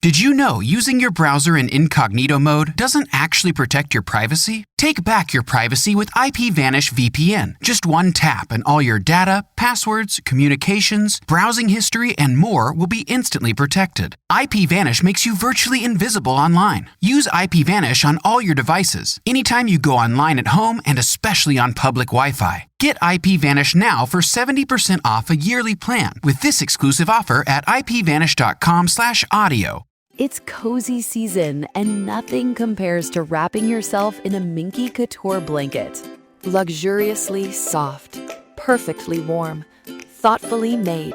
Did you know using your browser in incognito mode doesn't actually protect your privacy? Take back your privacy with IPVanish VPN. Just one tap and all your data, passwords, communications, browsing history, and more will be instantly protected. IPVanish makes you virtually invisible online. Use IPVanish on all your devices, anytime you go online at home and especially on public Wi-Fi. Get IPVanish now for 70% off a yearly plan with this exclusive offer at ipvanish.com/audio. It's cozy season, and nothing compares to wrapping yourself in a Minky Couture blanket. Luxuriously soft, perfectly warm, thoughtfully made.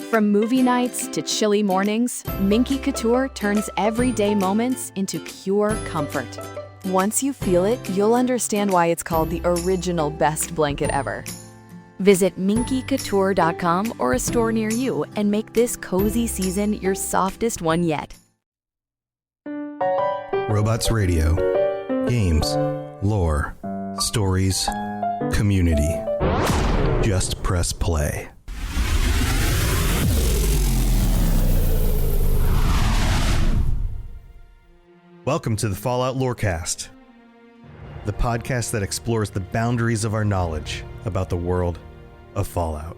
From movie nights to chilly mornings, Minky Couture turns everyday moments into pure comfort. Once you feel it, you'll understand why it's called the original best blanket ever. Visit minkycouture.com or a store near you and make this cozy season your softest one yet. Robots Radio. Games, lore, stories, community. Just press play. Welcome to the Fallout Lorecast, the podcast that explores the boundaries of our knowledge about the world of Fallout.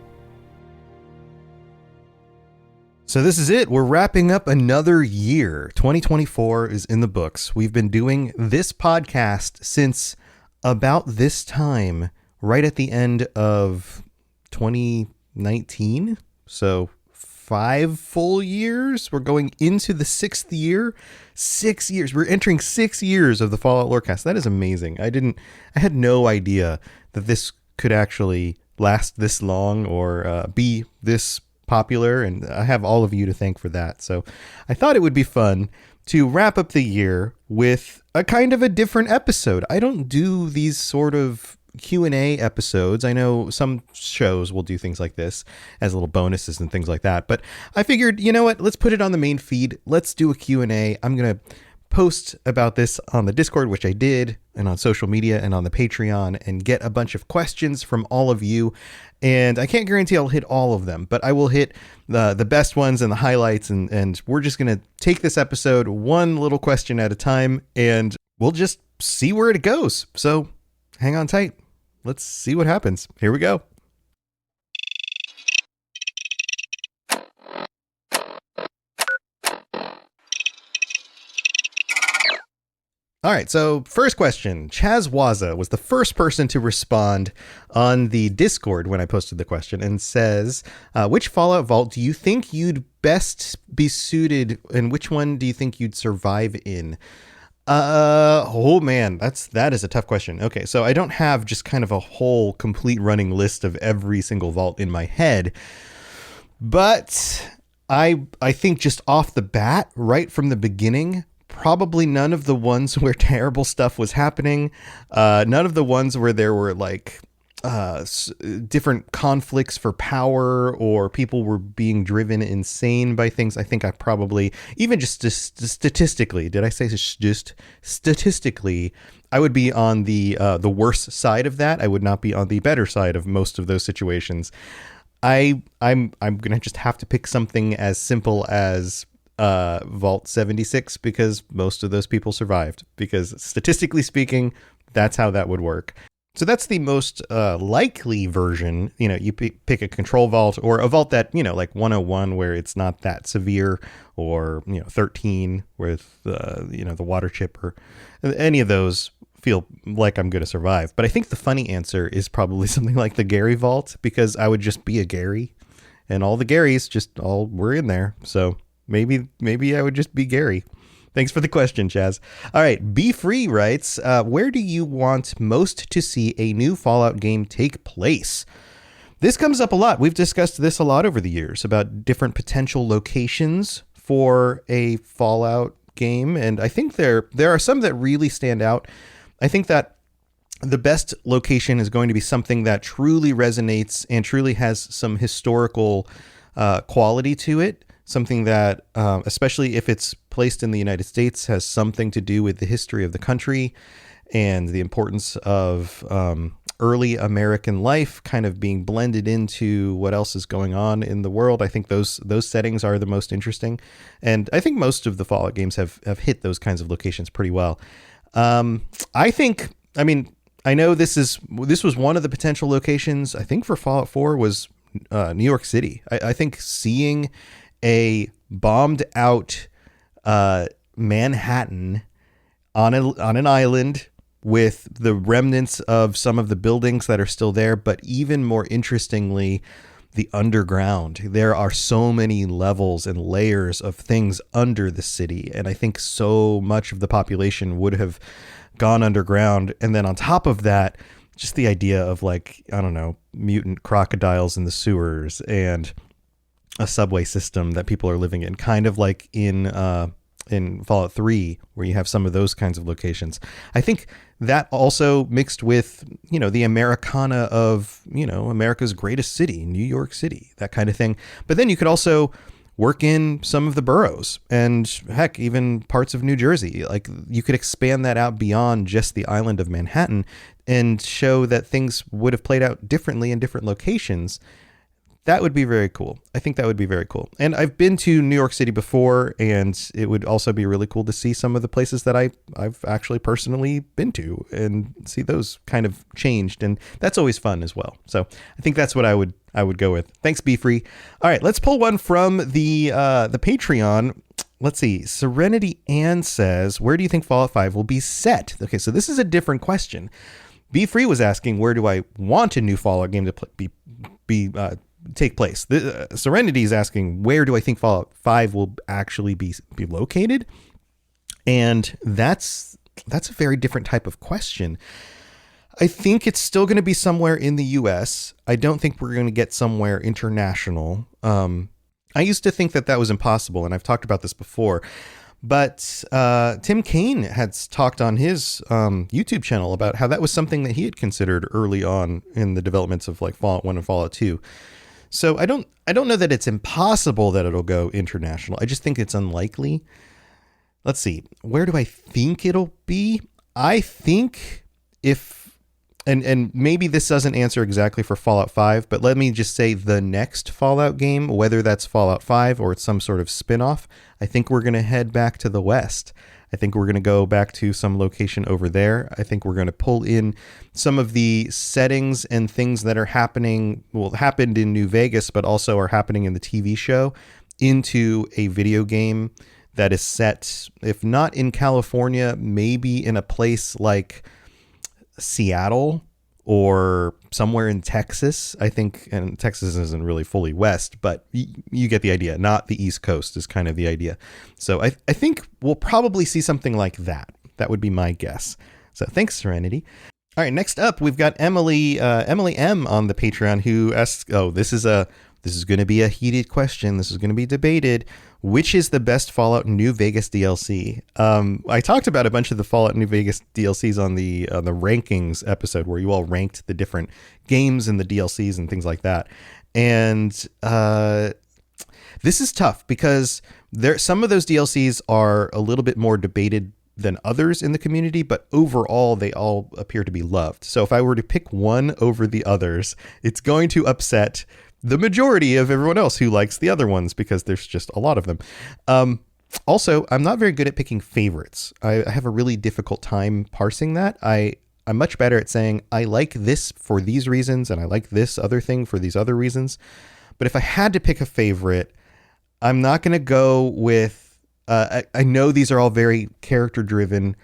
So this is it. We're wrapping up another year. 2024 is in the books. We've been doing this podcast since about this time, right at the end of 2019. So 5 full years. We're going into the 6th year. 6 years. We're entering 6 years of the Fallout Lorecast. That is amazing. I had no idea that this could actually last this long or be this popular, and I have all of you to thank for that. So I thought it would be fun to wrap up the year with a kind of a different episode. I don't do these sort of Q&A episodes. I know some shows will do things like this as little bonuses and things like that, but I figured, you know what, let's put it on the main feed. Let's do a Q&A. I'm going to post about this on the Discord, which I did, and on social media and on the Patreon, and get a bunch of questions from all of you. And I can't guarantee I'll hit all of them, but I will hit the best ones and the highlights. And we're just going to take this episode one little question at a time, and we'll just see where it goes. So hang on tight. Let's see what happens. Here we go. All right, so first question. Chaz Waza was the first person to respond on the Discord when I posted the question, and says, which Fallout Vault do you think you'd best be suited, and which one do you think you'd survive in? Oh man, that is a tough question. Okay, so I don't have just kind of a whole complete running list of every single vault in my head, but I think just off the bat, right from the beginning, probably none of the ones where terrible stuff was happening, none of the ones where there were like different conflicts for power or people were being driven insane by things. I think I probably, even just statistically, did I say just statistically, I would be on the worse side of that. I would not be on the better side of most of those situations. I'm gonna just have to pick something as simple as Vault 76, because most of those people survived, because statistically speaking, that's how that would work. So that's the most likely version. You know, you pick a control vault, or a vault that, you know, like 101, where it's not that severe, or, you know, 13 with, you know, the water chip, or any of those feel like I'm going to survive. But I think the funny answer is probably something like the Gary vault, because I would just be a Gary, and all the Garys just all were in there. So maybe I would just be Gary. Thanks for the question, Chaz. All right, Be Free writes, where do you want most to see a new Fallout game take place? This comes up a lot. We've discussed this a lot over the years about different potential locations for a Fallout game, and I think there are some that really stand out. I think that the best location is going to be something that truly resonates and truly has some historical quality to it. Something that, especially if it's placed in the United States, has something to do with the history of the country and the importance of early American life kind of being blended into what else is going on in the world. I think those settings are the most interesting. And I think most of the Fallout games have hit those kinds of locations pretty well. I know this was one of the potential locations, I think, for Fallout 4 was New York City. I think seeing a bombed out Manhattan on an island with the remnants of some of the buildings that are still there, but even more interestingly, the underground. There are so many levels and layers of things under the city, and I think so much of the population would have gone underground. And then on top of that, just the idea of, like, I don't know, mutant crocodiles in the sewers and a subway system that people are living in, kind of like in Fallout 3, where you have some of those kinds of locations. I think that also mixed with, the Americana of, America's greatest city, New York City, that kind of thing. But then you could also work in some of the boroughs and, heck, even parts of New Jersey. Like, you could expand that out beyond just the island of Manhattan and show that things would have played out differently in different locations. That would be very cool. I think that would be very cool. And I've been to New York City before, and it would also be really cool to see some of the places that I've actually personally been to and see those kind of changed. And that's always fun as well. So I think that's what I would go with. Thanks, Be Free. All right, let's pull one from the Patreon. Let's see. Serenity Ann says, where do you think Fallout 5 will be set? Okay, so this is a different question. Be Free was asking, where do I want a new Fallout game to take place? Serenity is asking, where do I think Fallout 5 will actually be located? And that's a very different type of question. I think it's still going to be somewhere in the US. I don't think we're going to get somewhere international. I used to think that was impossible, and I've talked about this before. But Tim Kaine had talked on his YouTube channel about how that was something that he had considered early on in the developments of, like, Fallout 1 and Fallout 2. So I don't know that it's impossible that it'll go international. I just think it's unlikely. Let's see. Where do I think it'll be? I think and maybe this doesn't answer exactly for Fallout 5, but let me just say the next Fallout game, whether that's Fallout 5 or it's some sort of spin-off, I think we're going to head back to the West. I think we're going to go back to some location over there. I think we're going to pull in some of the settings and things that are happened in New Vegas, but also are happening in the TV show into a video game that is set, if not in California, maybe in a place like Seattle or somewhere in Texas, I think. And Texas isn't really fully west, but you get the idea. Not the East Coast is kind of the idea. So I think we'll probably see something like that. That would be my guess. So thanks, Serenity. All right, next up, we've got Emily M on the Patreon, who asks, this is going to be a heated question. This is going to be debated. Which is the best Fallout New Vegas DLC? I talked about a bunch of the Fallout New Vegas DLCs on the rankings episode, where you all ranked the different games and the DLCs and things like that. And this is tough because some of those DLCs are a little bit more debated than others in the community, but overall they all appear to be loved. So if I were to pick one over the others, it's going to upset the majority of everyone else who likes the other ones, because there's just a lot of them. Also, I'm not very good at picking favorites. I have a really difficult time parsing that. I'm much better at saying, I like this for these reasons, and I like this other thing for these other reasons. But if I had to pick a favorite, I'm not going to go with, I know these are all very character driven,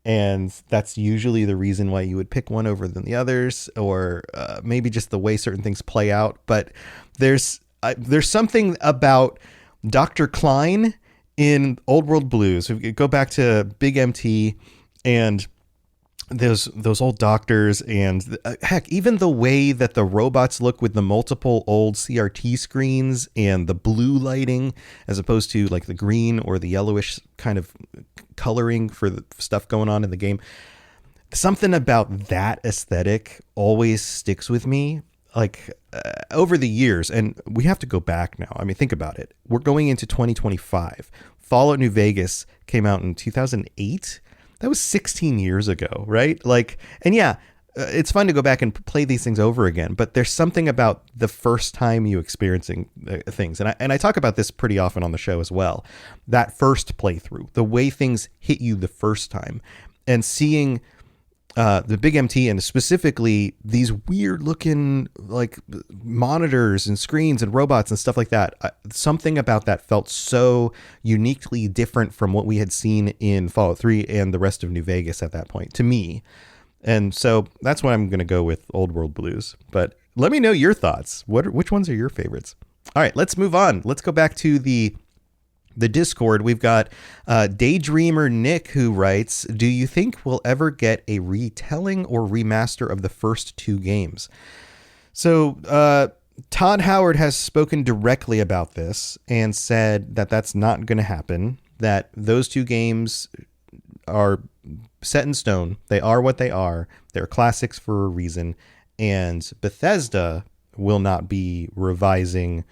and that's usually the reason why you would pick one over than the others, or maybe just the way certain things play out. But there's something about Dr. Klein in Old World Blues. We go back to Big MT and those old doctors, and heck, even the way that the robots look with the multiple old CRT screens and the blue lighting as opposed to like the green or the yellowish kind of coloring for the stuff going on in the game. Something about that aesthetic always sticks with me, like over the years. And we have to go back now. I mean, think about it. We're going into 2025. Fallout New Vegas came out in 2008. That was 16 years ago, right? Like, and yeah, it's fun to go back and play these things over again, but there's something about the first time you experiencing things. And I talk about this pretty often on the show as well. That first playthrough, the way things hit you the first time, and seeing the big MT and specifically these weird looking like monitors and screens and robots and stuff like that. Something about that felt so uniquely different from what we had seen in Fallout 3 and the rest of New Vegas at that point to me. And so that's why I'm going to go with Old World Blues. But let me know your thoughts. Which ones are your favorites? All right, let's move on. Let's go back to the Discord. We've got Daydreamer Nick, who writes, do you think we'll ever get a retelling or remaster of the first two games? So Todd Howard has spoken directly about this and said that that's not going to happen, that those two games are set in stone. They are what they are. They're classics for a reason. And Bethesda will not be revising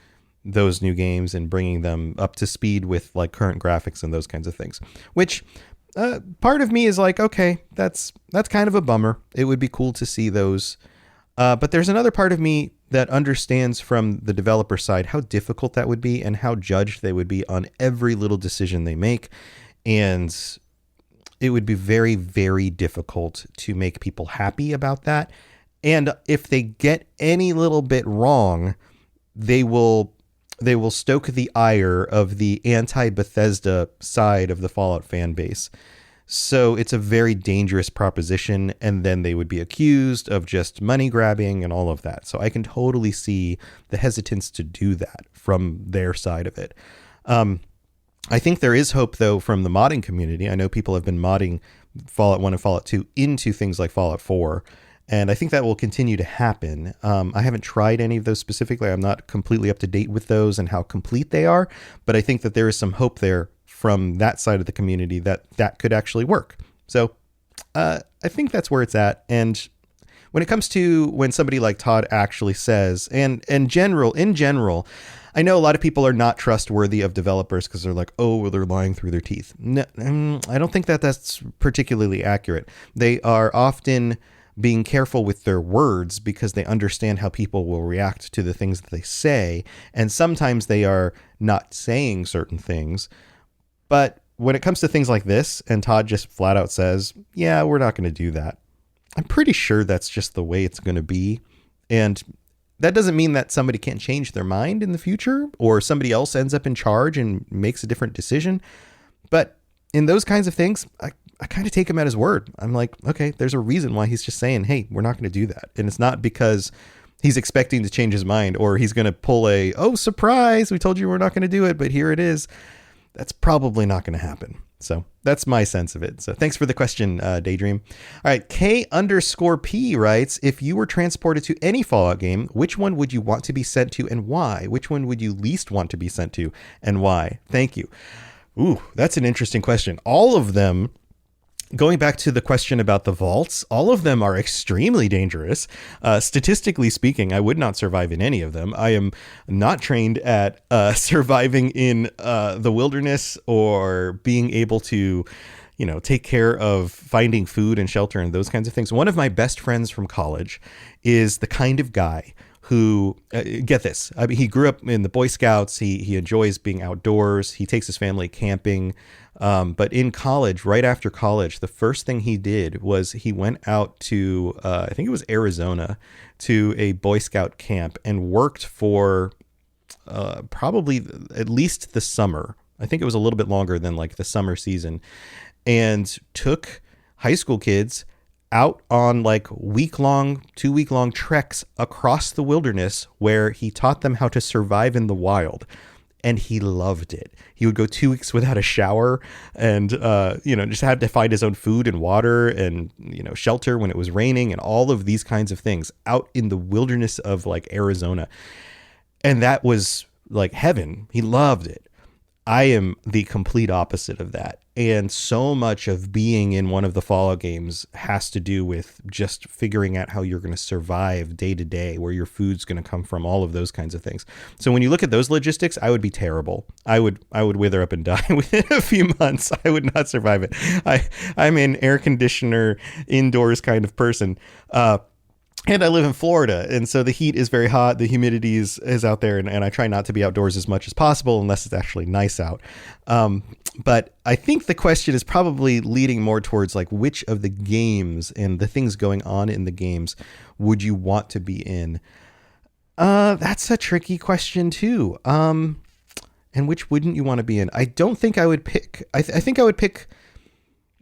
those new games and bringing them up to speed with like current graphics and those kinds of things, which part of me is like, okay, that's kind of a bummer. It would be cool to see those. But there's another part of me that understands from the developer side how difficult that would be and how judged they would be on every little decision they make. And it would be very, very difficult to make people happy about that. And if they get any little bit wrong, they will stoke the ire of the anti-Bethesda side of the Fallout fan base. So it's a very dangerous proposition, and then they would be accused of just money grabbing and all of that. So I can totally see the hesitance to do that from their side of it. I think there is hope, though, from the modding community. I know people have been modding Fallout 1 and Fallout 2 into things like Fallout 4, and I think that will continue to happen. I haven't tried any of those specifically. I'm not completely up to date with those and how complete they are, but I think that there is some hope there from that side of the community that could actually work. So I think that's where it's at. And when it comes to when somebody like Todd actually says, and in general, I know a lot of people are not trustworthy of developers because they're like, oh, well, they're lying through their teeth. No, I don't think that's particularly accurate. They are often being careful with their words because they understand how people will react to the things that they say. And sometimes they are not saying certain things. But when it comes to things like this, and Todd just flat out says, yeah, we're not going to do that, I'm pretty sure that's just the way it's going to be. And that doesn't mean that somebody can't change their mind in the future or somebody else ends up in charge and makes a different decision. But in those kinds of things, I kind of take him at his word. I'm like, okay, there's a reason why he's just saying, hey, we're not going to do that. And it's not because he's expecting to change his mind or he's going to pull oh, surprise, we told you we're not going to do it, but here it is. That's probably not going to happen. So that's my sense of it. So thanks for the question, Daydream. All right, K_P writes, if you were transported to any Fallout game, which one would you want to be sent to and why? Which one would you least want to be sent to and why? Thank you. Ooh, that's an interesting question. All of them, going back to the question about the vaults, all of them are extremely dangerous. Statistically speaking, I would not survive in any of them. I am not trained at surviving in the wilderness or being able to, take care of finding food and shelter and those kinds of things. One of my best friends from college is the kind of guy who, get this, I mean, he grew up in the Boy Scouts. He enjoys being outdoors. He takes his family camping. But in college, right after college, the first thing he did was he went out to, I think it was Arizona, to a Boy Scout camp and worked for probably at least the summer. I think it was a little bit longer than like the summer season, and took high school kids out on like 2-week-long treks across the wilderness where he taught them how to survive in the wild. And he loved it. He would go 2 weeks without a shower and, just had to find his own food and water and, shelter when it was raining and all of these kinds of things out in the wilderness of like Arizona. And that was like heaven. He loved it. I am the complete opposite of that. And so much of being in one of the Fallout games has to do with just figuring out how you're going to survive day to day, where your food's going to come from, all of those kinds of things. So when you look at those logistics, I would be terrible. I would wither up and die within a few months. I would not survive it. I'm an air conditioner indoors kind of person. And I live in Florida, and so the heat is very hot. The humidity is out there, and I try not to be outdoors as much as possible unless it's actually nice out. But I think the question is probably leading more towards like which of the games and the things going on in the games would you want to be in? That's a tricky question too. And which wouldn't you want to be in? I don't think I would pick. I think I would pick.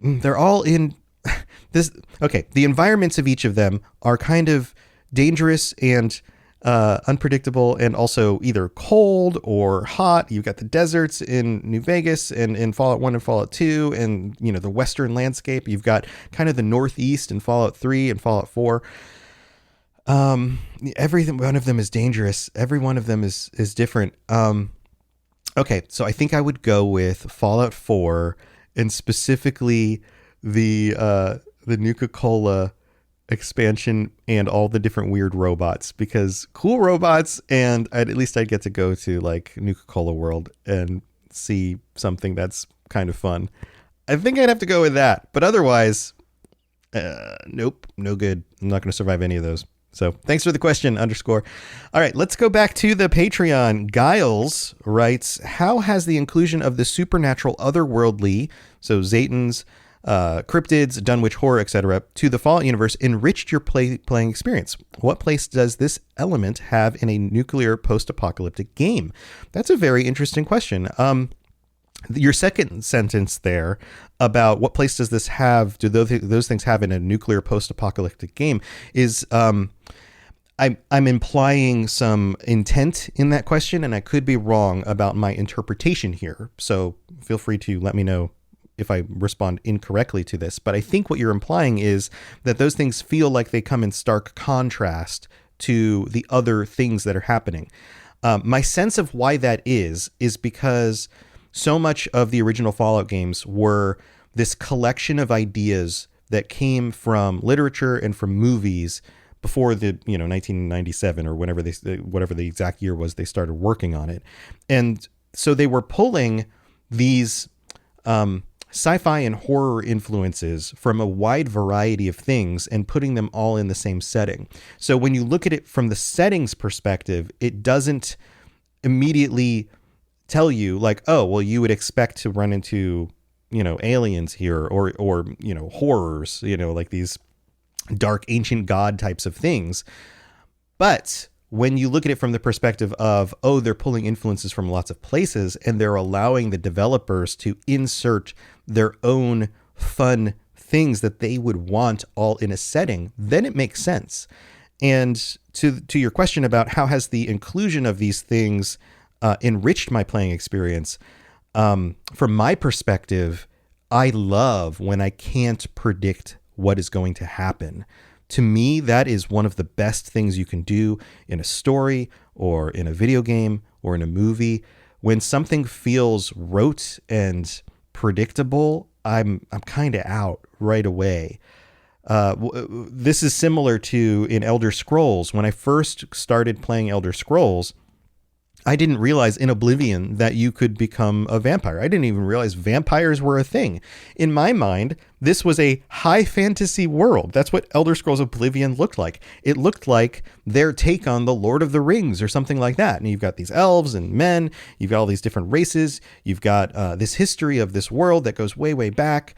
They're all in. Okay, the environments of each of them are kind of dangerous and unpredictable, and also either cold or hot. You've got the deserts in New Vegas and in Fallout 1 and Fallout 2, and the western landscape. You've got kind of the Northeast in Fallout 3 and Fallout 4. Every one of them is dangerous. Every one of them is different. Okay, so I think I would go with Fallout 4, and specifically the Nuka-Cola expansion and all the different weird robots, because cool robots, and at least I'd get to go to like Nuka-Cola World and see something that's kind of fun. I think I'd have to go with that, but otherwise, nope, no good. I'm not going to survive any of those. So thanks for the question, _. All right, let's go back to the Patreon. Giles writes, how has the inclusion of the supernatural otherworldly, so Zaytans, cryptids, Dunwich horror, etc., to the Fallout universe enriched your playing experience? What place does this element have in a nuclear post-apocalyptic game? That's a very interesting question. Your second sentence there about what place does this have, do those things have in a nuclear post-apocalyptic game, is I'm implying some intent in that question, and I could be wrong about my interpretation here. So feel free to let me know if I respond incorrectly to this. But I think what you're implying is that those things feel like they come in stark contrast to the other things that are happening. My sense of why that is because so much of the original Fallout games were this collection of ideas that came from literature and from movies before the 1997 or whatever the exact year was they started working on it. And so they were pulling these sci-fi and horror influences from a wide variety of things and putting them all in the same setting. So when you look at it from the settings perspective, it doesn't immediately tell you like, oh, well, you would expect to run into, aliens here or horrors, like these dark ancient god types of things. But when you look at it from the perspective of, oh, they're pulling influences from lots of places and they're allowing the developers to insert their own fun things that they would want all in a setting, then it makes sense. And to your question about how has the inclusion of these things enriched my playing experience, from my perspective, I love when I can't predict what is going to happen. To me, that is one of the best things you can do in a story or in a video game or in a movie. When something feels rote and predictable, I'm kind of out right away. This is similar to in Elder Scrolls. When I first started playing Elder Scrolls, I didn't realize in Oblivion that you could become a vampire. I didn't even realize vampires were a thing. In my mind, this was a high fantasy world. That's what Elder Scrolls Oblivion looked like. It looked like their take on the Lord of the Rings or something like that. And you've got these elves and men. You've got all these different races. You've got this history of this world that goes way, way back.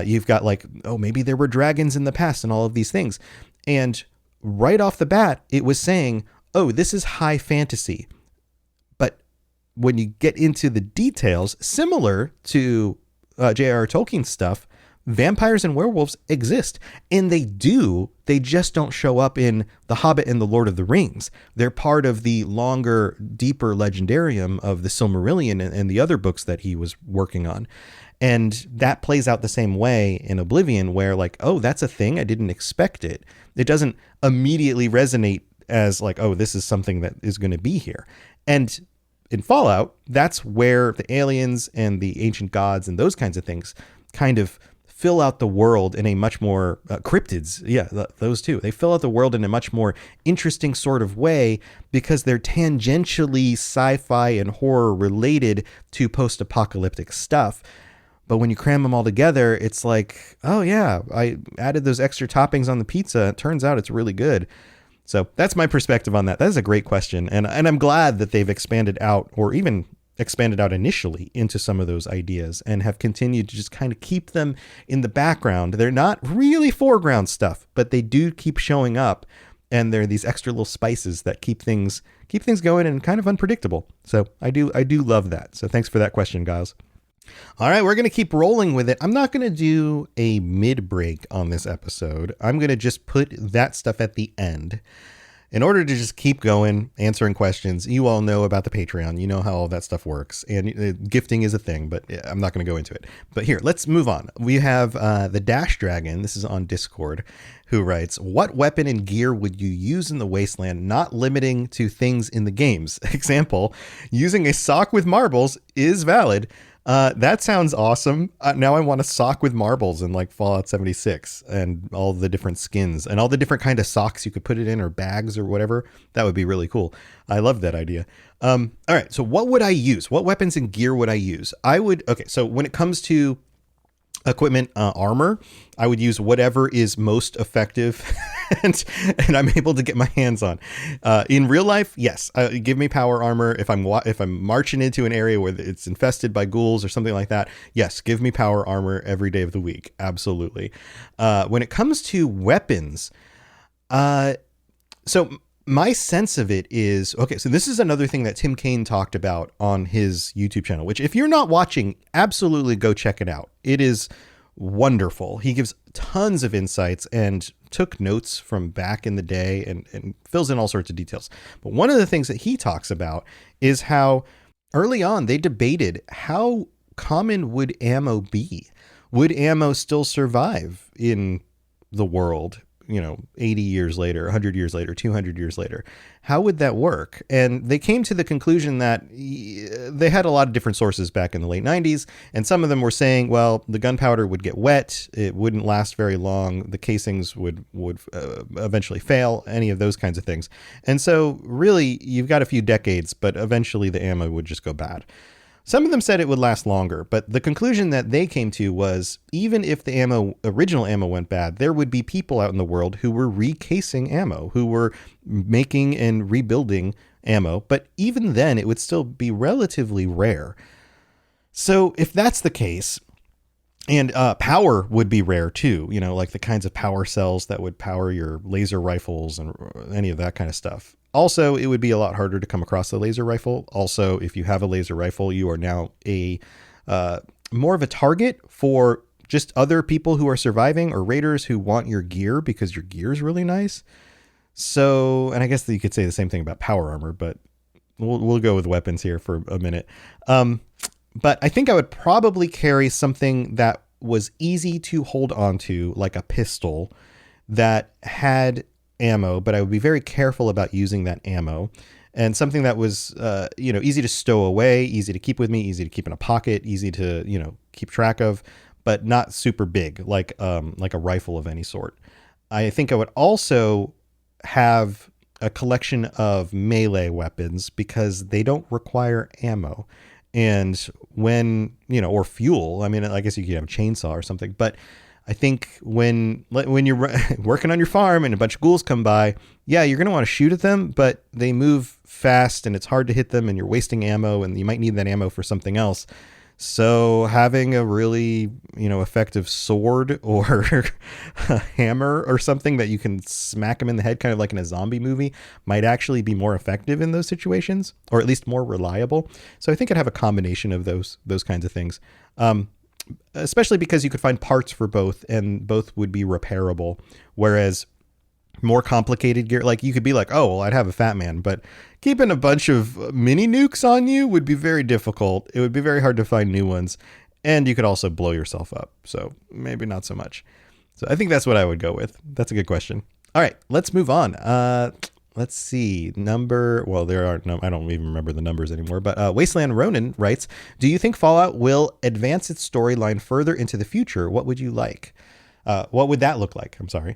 You've got like, oh, maybe there were dragons in the past and all of these things. And right off the bat, it was saying, oh, this is high fantasy. When you get into the details, similar to J.R.R. Tolkien's stuff, vampires and werewolves exist. And they do. They just don't show up in The Hobbit and The Lord of the Rings. They're part of the longer, deeper legendarium of the Silmarillion and the other books that he was working on. And that plays out the same way in Oblivion, where like, oh, that's a thing. I didn't expect it. It doesn't immediately resonate as like, oh, this is something that is going to be here. And in Fallout, that's where the aliens and the ancient gods and those kinds of things kind of fill out the world in a much more cryptids. Yeah, those two. They fill out the world in a much more interesting sort of way because they're tangentially sci-fi and horror related to post-apocalyptic stuff. But when you cram them all together, it's like, oh yeah, I added those extra toppings on the pizza. It turns out it's really good. So that's my perspective on that. That is a great question. And I'm glad that they've expanded out, or even expanded out initially, into some of those ideas and have continued to just kind of keep them in the background. They're not really foreground stuff, but they do keep showing up. And they're these extra little spices that keep things going and kind of unpredictable. So I do love that. So thanks for that question, Giles. All right, we're going to keep rolling with it. I'm not going to do a mid-break on this episode. I'm going to just put that stuff at the end in order to just keep going, answering questions. You all know about the Patreon. You know how all that stuff works. And gifting is a thing, but I'm not going to go into it. But here, let's move on. We have the Dash Dragon. This is on Discord, who writes, what weapon and gear would you use in the Wasteland, not limiting to things in the games? Example, using a sock with marbles is valid. That sounds awesome. Now I want a sock with marbles in like Fallout 76 and all the different skins and all the different kind of socks you could put it in, or bags or whatever. That would be really cool. I love that idea. All right. So what would I use? What weapons and gear would I use? So when it comes to equipment, armor, I would use whatever is most effective and I'm able to get my hands on. In real life, yes, give me power armor. If I'm marching into an area where it's infested by ghouls or something like that, yes, give me power armor every day of the week. Absolutely. When it comes to weapons, so my sense of it is, okay, so this is another thing that Tim Kaine talked about on his YouTube channel, which if you're not watching, absolutely go check it out. It is wonderful. He gives tons of insights and took notes from back in the day and fills in all sorts of details. But one of the things that he talks about is how early on they debated how common would ammo be? Would ammo still survive in the world? 80 years later, 100 years later, 200 years later, how would that work? And they came to the conclusion that they had a lot of different sources back in the late 90s. And some of them were saying, well, the gunpowder would get wet. It wouldn't last very long. The casings would eventually fail, any of those kinds of things. And so really you've got a few decades, but eventually the ammo would just go bad. Some of them said it would last longer, but the conclusion that they came to was even if the original ammo went bad, there would be people out in the world who were recasing ammo, who were making and rebuilding ammo. But even then, it would still be relatively rare. So if that's the case, and power would be rare too, like the kinds of power cells that would power your laser rifles and any of that kind of stuff. Also, it would be a lot harder to come across the laser rifle. Also, if you have a laser rifle, you are now more of a target for just other people who are surviving or raiders who want your gear because your gear is really nice. So, and I guess that you could say the same thing about power armor, but we'll go with weapons here for a minute. But I think I would probably carry something that was easy to hold on to, like a pistol that had ammo, but I would be very careful about using that ammo, and something that was, easy to stow away, easy to keep with me, easy to keep in a pocket, easy to, keep track of, but not super big, like a rifle of any sort. I think I would also have a collection of melee weapons because they don't require ammo. And when, or fuel, I guess you could have a chainsaw or something, but I think when you're working on your farm and a bunch of ghouls come by, yeah, you're going to want to shoot at them, but they move fast and it's hard to hit them and you're wasting ammo and you might need that ammo for something else. So having a really, effective sword or a hammer or something that you can smack them in the head, kind of like in a zombie movie, might actually be more effective in those situations, or at least more reliable. So I think I'd have a combination of those kinds of things. Especially because you could find parts for both and both would be repairable. Whereas more complicated gear, like you could be like, oh, well, I'd have a Fat Man, but keeping a bunch of mini nukes on you would be very difficult. It would be very hard to find new ones. And you could also blow yourself up. So maybe not so much. So I think that's what I would go with. That's a good question. All right, let's move on. let's see, there are no, I don't even remember the numbers anymore, but Wasteland Ronin writes, do you think Fallout will advance its storyline further into the future? What would you like? What would that look like? I'm sorry.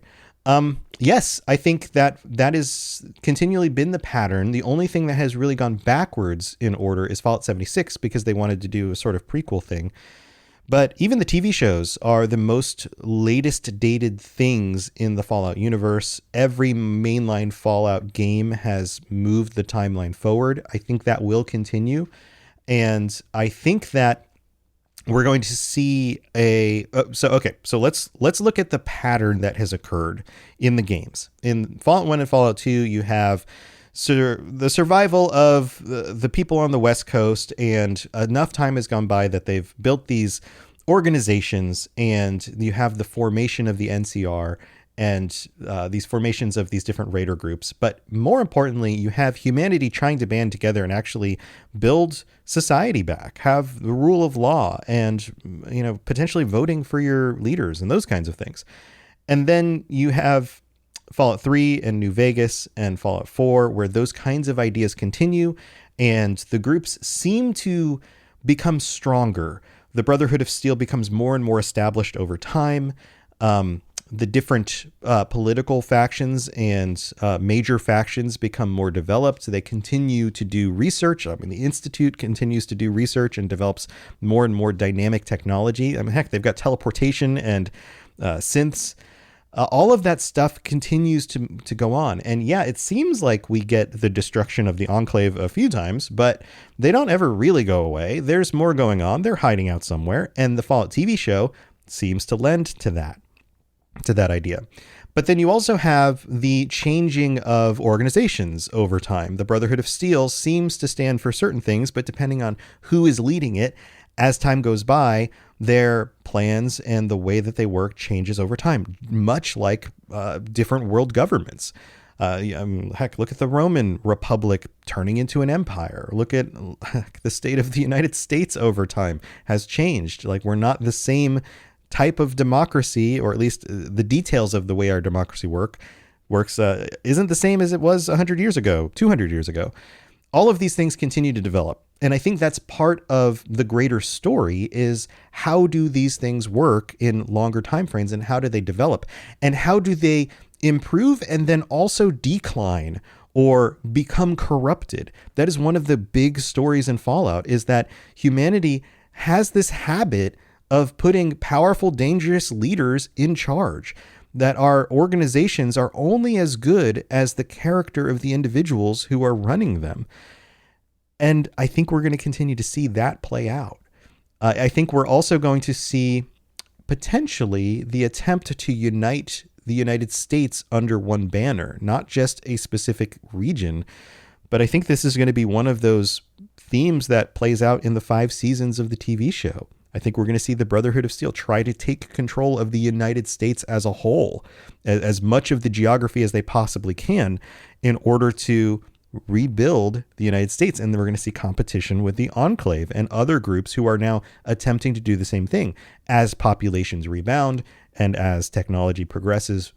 Yes, I think that has continually been the pattern. The only thing that has really gone backwards in order is Fallout 76 because they wanted to do a sort of prequel thing. But even the TV shows are the most latest dated things in the Fallout universe. Every mainline Fallout game has moved the timeline forward. I think that will continue. And I think that we're going to see so let's look at the pattern that has occurred in the games. In Fallout 1 and Fallout 2, you have the survival of the people on the West Coast, and enough time has gone by that they've built these organizations, and you have the formation of the NCR and these formations of these different raider groups. But more importantly, you have humanity trying to band together and actually build society back, have the rule of law, and potentially voting for your leaders and those kinds of things. And then you have Fallout 3 and New Vegas and Fallout 4, where those kinds of ideas continue, and the groups seem to become stronger. The Brotherhood of Steel becomes more and more established over time. The different political factions and major factions become more developed. They continue to do research. I mean, the Institute continues to do research and develops more and more dynamic technology. I mean, heck, they've got teleportation and synths. All of that stuff continues to go on. And yeah, it seems like we get the destruction of the Enclave a few times, but they don't ever really go away. There's more going on. They're hiding out somewhere. And the Fallout TV show seems to lend to that idea. But then you also have the changing of organizations over time. The Brotherhood of Steel seems to stand for certain things, but depending on who is leading it, as time goes by, their plans and the way that they work changes over time, much like different world governments. Heck, look at the Roman Republic turning into an empire. Look at the state of the United States over time has changed. Like, we're not the same type of democracy, or at least the details of the way our democracy works isn't the same as it was 100 years ago, 200 years ago. All of these things continue to develop. And I think that's part of the greater story is how do these things work in longer time frames, and how do they develop, and how do they improve and then also decline or become corrupted. That is one of the big stories in Fallout, is that humanity has this habit of putting powerful, dangerous leaders in charge, that our organizations are only as good as the character of the individuals who are running them. And I think we're going to continue to see that play out. I think we're also going to see potentially the attempt to unite the United States under one banner, not just a specific region. But I think this is going to be one of those themes that plays out in the 5 seasons of the TV show. I think we're going to see the Brotherhood of Steel try to take control of the United States as a whole, as much of the geography as they possibly can, in order to rebuild the United States. And then we're going to see competition with the Enclave and other groups who are now attempting to do the same thing as populations rebound and as technology progresses.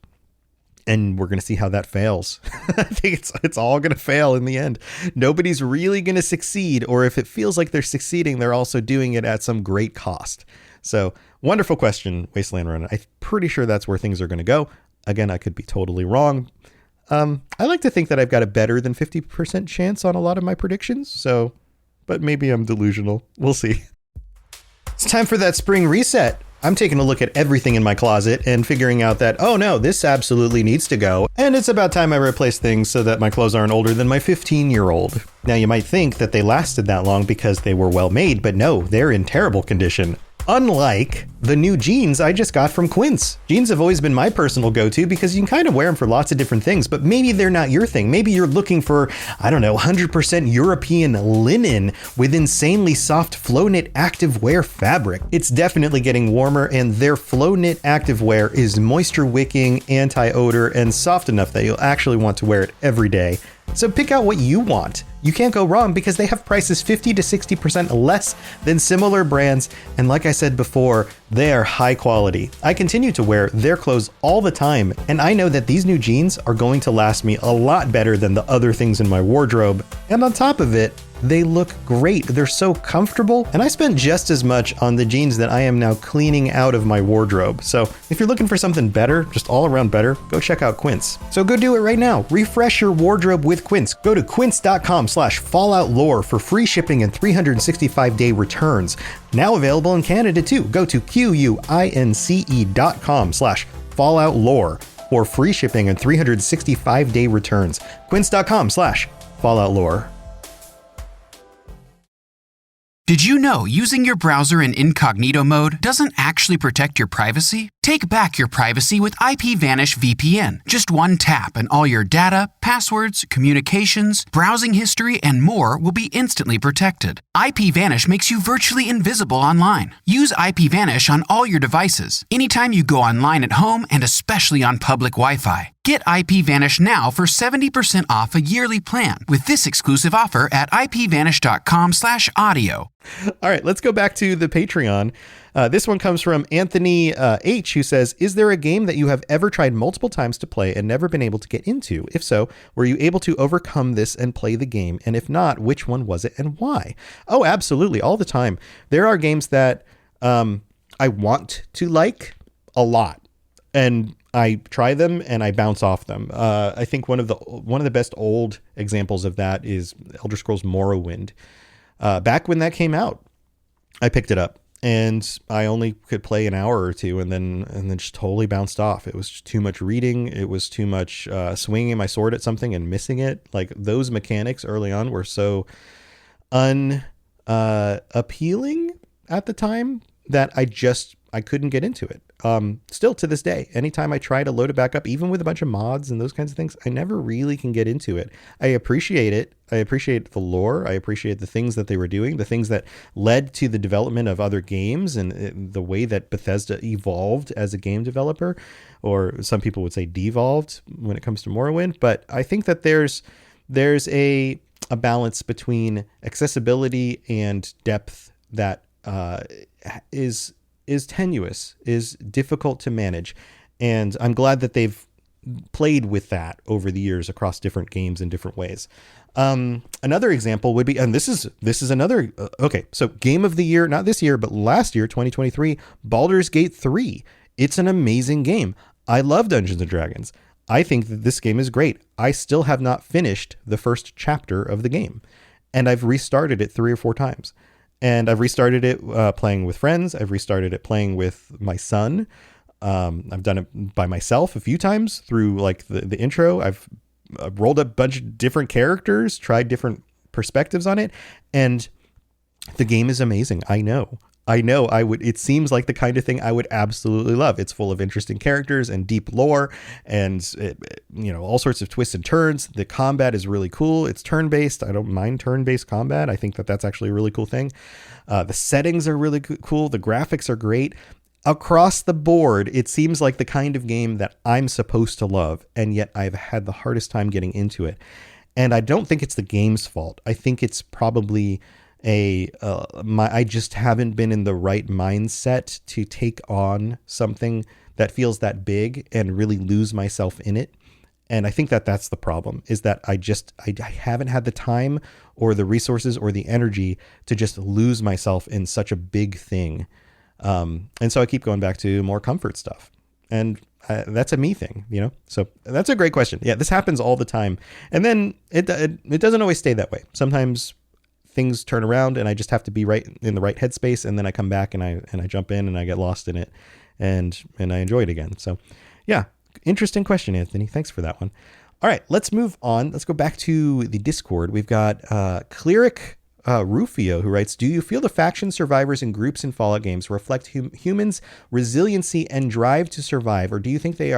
And we're going to see how that fails. I think it's all going to fail in the end. Nobody's really going to succeed, or if it feels like they're succeeding, they're also doing it at some great cost. So, wonderful question, Wasteland Runner. I'm pretty sure that's where things are going to go. Again, I could be totally wrong. I like to think that I've got a better than 50% chance on a lot of my predictions. But maybe I'm delusional. We'll see. It's time for that spring reset. I'm taking a look at everything in my closet and figuring out that, oh no, this absolutely needs to go. And it's about time I replace things so that my clothes aren't older than my 15-year-old. Now, you might think that they lasted that long because they were well made, but no, they're in terrible condition. Unlike the new jeans I just got from Quince. Jeans have always been my personal go-to because you can kind of wear them for lots of different things, but maybe they're not your thing. Maybe you're looking for, 100% European linen with insanely soft flow-knit activewear fabric. It's definitely getting warmer, and their flow-knit activewear is moisture-wicking, anti-odor, and soft enough that you'll actually want to wear it every day. So pick out what you want. You can't go wrong because they have prices 50 to 60% less than similar brands. And like I said before, they are high quality. I continue to wear their clothes all the time, and I know that these new jeans are going to last me a lot better than the other things in my wardrobe. And on top of it, they look great. They're so comfortable, and I spent just as much on the jeans that I am now cleaning out of my wardrobe. So if you're looking for something better, just all around better, go check out Quince. So go do it right now. Refresh your wardrobe with Quince. Go to quince.com/falloutlore for free shipping and 365-day returns. Now available in Canada too. Go to quince.com/falloutlore for free shipping and 365-day returns. Quince.com/falloutlore. Did you know using your browser in incognito mode doesn't actually protect your privacy? Take back your privacy with IPVanish VPN. Just one tap and all your data, passwords, communications, browsing history, and more will be instantly protected. IPVanish makes you virtually invisible online. Use IPVanish on all your devices, anytime you go online at home and especially on public Wi-Fi. Get IPVanish now for 70% off a yearly plan with this exclusive offer at ipvanish.com/audio. All right, let's go back to the Patreon. This one comes from Anthony H, who says, is there a game that you have ever tried multiple times to play and never been able to get into? If so, were you able to overcome this and play the game? And if not, which one was it and why? Oh, absolutely. All the time. There are games that I want to like a lot, and I try them and I bounce off them. I think one of the best old examples of that is Elder Scrolls Morrowind. Back when that came out, I picked it up and I only could play an hour or two and then just totally bounced off. It was just too much reading. It was too much swinging my sword at something and missing it. Like, those mechanics early on were so appealing at the time that I couldn't get into it. Still to this day, anytime I try to load it back up, even with a bunch of mods and those kinds of things, I never really can get into it. I appreciate it. I appreciate the lore. I appreciate the things that they were doing, the things that led to the development of other games, and the way that Bethesda evolved as a game developer, or some people would say devolved when it comes to Morrowind. But I think that there's a balance between accessibility and depth that is tenuous, is difficult to manage. And I'm glad that they've played with that over the years across different games in different ways. Another example would be, and this is another, okay, so game of the year, not this year, but last year, 2023, Baldur's Gate 3. It's an amazing game. I love Dungeons and Dragons. I think that this game is great. I still have not finished the first chapter of the game, and I've restarted it 3 or 4 times. And I've restarted it playing with friends. I've restarted it playing with my son. I've done it by myself a few times through like the intro. I've rolled up a bunch of different characters, tried different perspectives on it. And the game is amazing. I know it seems like the kind of thing I would absolutely love. It's full of interesting characters and deep lore and all sorts of twists and turns. The combat is really cool. It's turn-based. I don't mind turn-based combat. I think that that's actually a really cool thing. The settings are really cool. The graphics are great. Across the board, it seems like the kind of game that I'm supposed to love, and yet I've had the hardest time getting into it. And I don't think it's the game's fault. I think it's probably I just haven't been in the right mindset to take on something that feels that big and really lose myself in it. And I think that that's the problem, is that I haven't had the time or the resources or the energy to just lose myself in such a big thing. And so I keep going back to more comfort stuff, and that's a me thing, So that's a great question. Yeah, this happens all the time. And then it doesn't always stay that way. Sometimes things turn around and I just have to be right in the right headspace, and then I come back and I jump in and I get lost in it and I enjoy it again. So yeah, interesting question, Anthony. Thanks for that one. All right, let's move on. Let's go back to the Discord. We've got Cleric Rufio, who writes, do you feel the faction survivors and groups in Fallout games reflect humans' resiliency and drive to survive, or do you think they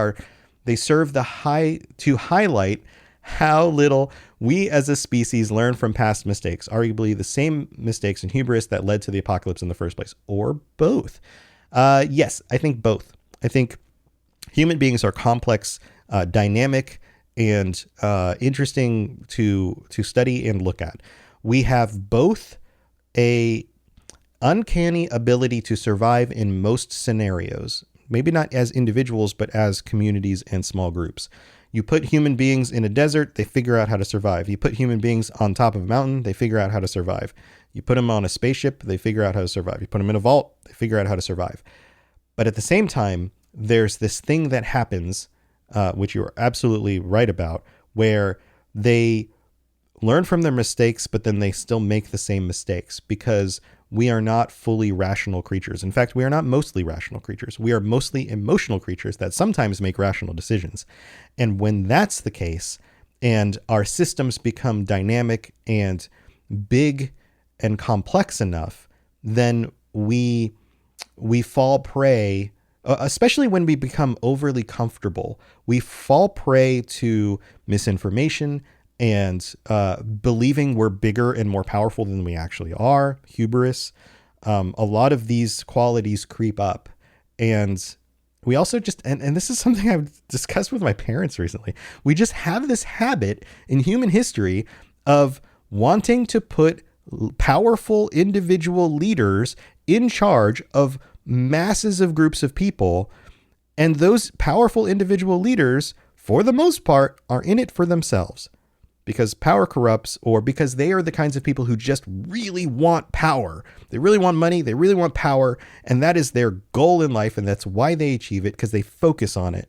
serve to highlight how little we as a species learn from past mistakes, arguably the same mistakes and hubris that led to the apocalypse in the first place, or both? Yes, I think both. I think human beings are complex, dynamic, and interesting to study and look at. We have both a uncanny ability to survive in most scenarios, maybe not as individuals, but as communities and small groups. You put human beings in a desert, they figure out how to survive. You put human beings on top of a mountain, they figure out how to survive. You put them on a spaceship, they figure out how to survive. You put them in a vault, they figure out how to survive. But at the same time, there's this thing that happens, which you're absolutely right about, where they learn from their mistakes, but then they still make the same mistakes because we are not fully rational creatures. In fact, we are not mostly rational creatures. We are mostly emotional creatures that sometimes make rational decisions. And when that's the case, and our systems become dynamic and big and complex enough, then we fall prey, especially when we become overly comfortable, we fall prey to misinformation and believing we're bigger and more powerful than we actually are, hubris. A lot of these qualities creep up. And we also just, and this is something I've discussed with my parents recently, we just have this habit in human history of wanting to put powerful individual leaders in charge of masses of groups of people. And those powerful individual leaders, for the most part, are in it for themselves. Because power corrupts, or because they are the kinds of people who just really want power. They really want money, they really want power, and that is their goal in life, and that's why they achieve it, because they focus on it.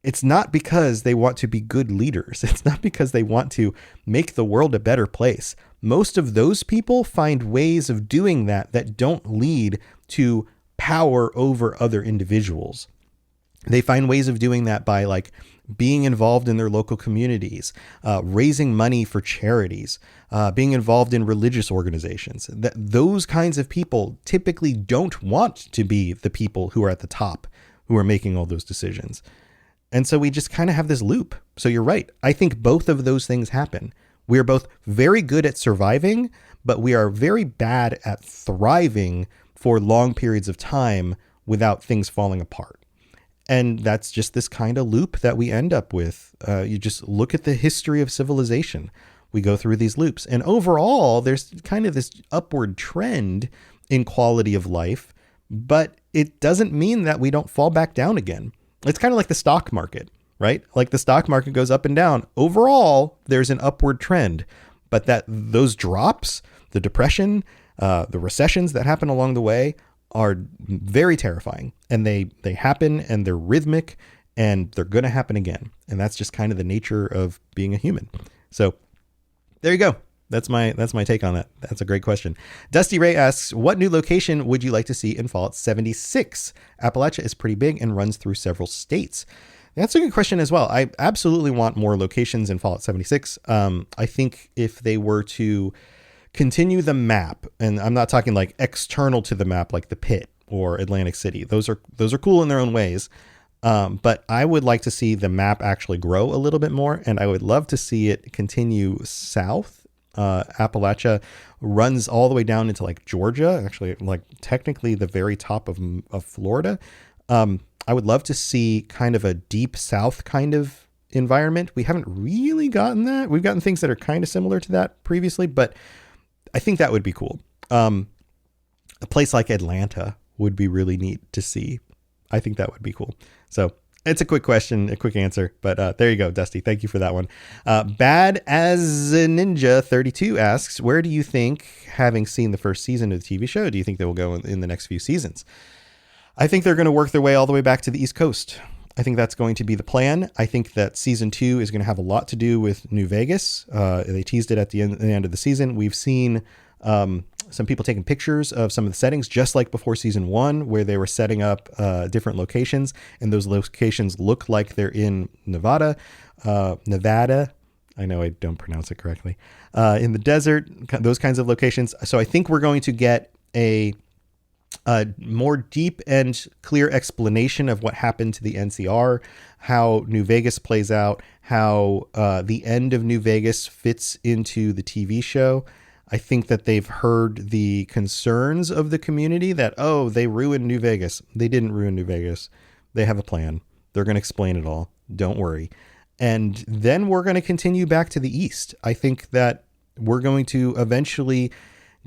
It's not because they want to be good leaders. It's not because they want to make the world a better place. Most of those people find ways of doing that that don't lead to power over other individuals. They find ways of doing that by being involved in their local communities, raising money for charities, being involved in religious organizations. Those kinds of people typically don't want to be the people who are at the top, who are making all those decisions. And so we just kind of have this loop. So you're right. I think both of those things happen. We are both very good at surviving, but we are very bad at thriving for long periods of time without things falling apart. And that's just this kind of loop that we end up with. You just look at the history of civilization. We go through these loops. And overall, there's kind of this upward trend in quality of life, but it doesn't mean that we don't fall back down again. It's kind of like the stock market, right? Like the stock market goes up and down. Overall, there's an upward trend, but those drops, the depression, the recessions that happen along the way, are very terrifying, and they happen, and they're rhythmic, and they're going to happen again. And that's just kind of the nature of being a human. So there you go. That's my take on that. That's a great question. Dusty Ray asks, what new location would you like to see in Fallout 76? Appalachia is pretty big and runs through several states. That's a good question as well. I absolutely want more locations in Fallout 76. I think if they were to continue the map, and I'm not talking like external to the map, like the pit or Atlantic City. Those are cool in their own ways. But I would like to see the map actually grow a little bit more, and I would love to see it continue south. Appalachia runs all the way down into Georgia, actually technically the very top of Florida. I would love to see kind of a deep south kind of environment. We haven't really gotten that. We've gotten things that are kind of similar to that previously, but I think that would be cool. A place like Atlanta would be really neat to see. I think that would be cool. So it's a quick question, a quick answer, but there you go, Dusty. Thank you for that one. Bad as a Ninja 32 asks, where do you think, having seen the first season of the TV show, do you think they will go in the next few seasons? I think they're going to work their way all the way back to the East Coast. I think that's going to be the plan. I think that season 2 is going to have a lot to do with New Vegas. They teased it at the end of the season. We've seen some people taking pictures of some of the settings, just like before season 1, where they were setting up different locations, and those locations look like they're in Nevada. I know I don't pronounce it correctly. In the desert, those kinds of locations. So I think we're going to get a more deep and clear explanation of what happened to the NCR, how New Vegas plays out, how the end of New Vegas fits into the TV show. I think that they've heard the concerns of the community that, oh, they ruined New Vegas. They didn't ruin New Vegas. They have a plan. They're going to explain it all. Don't worry. And then we're going to continue back to the East. I think that we're going to eventually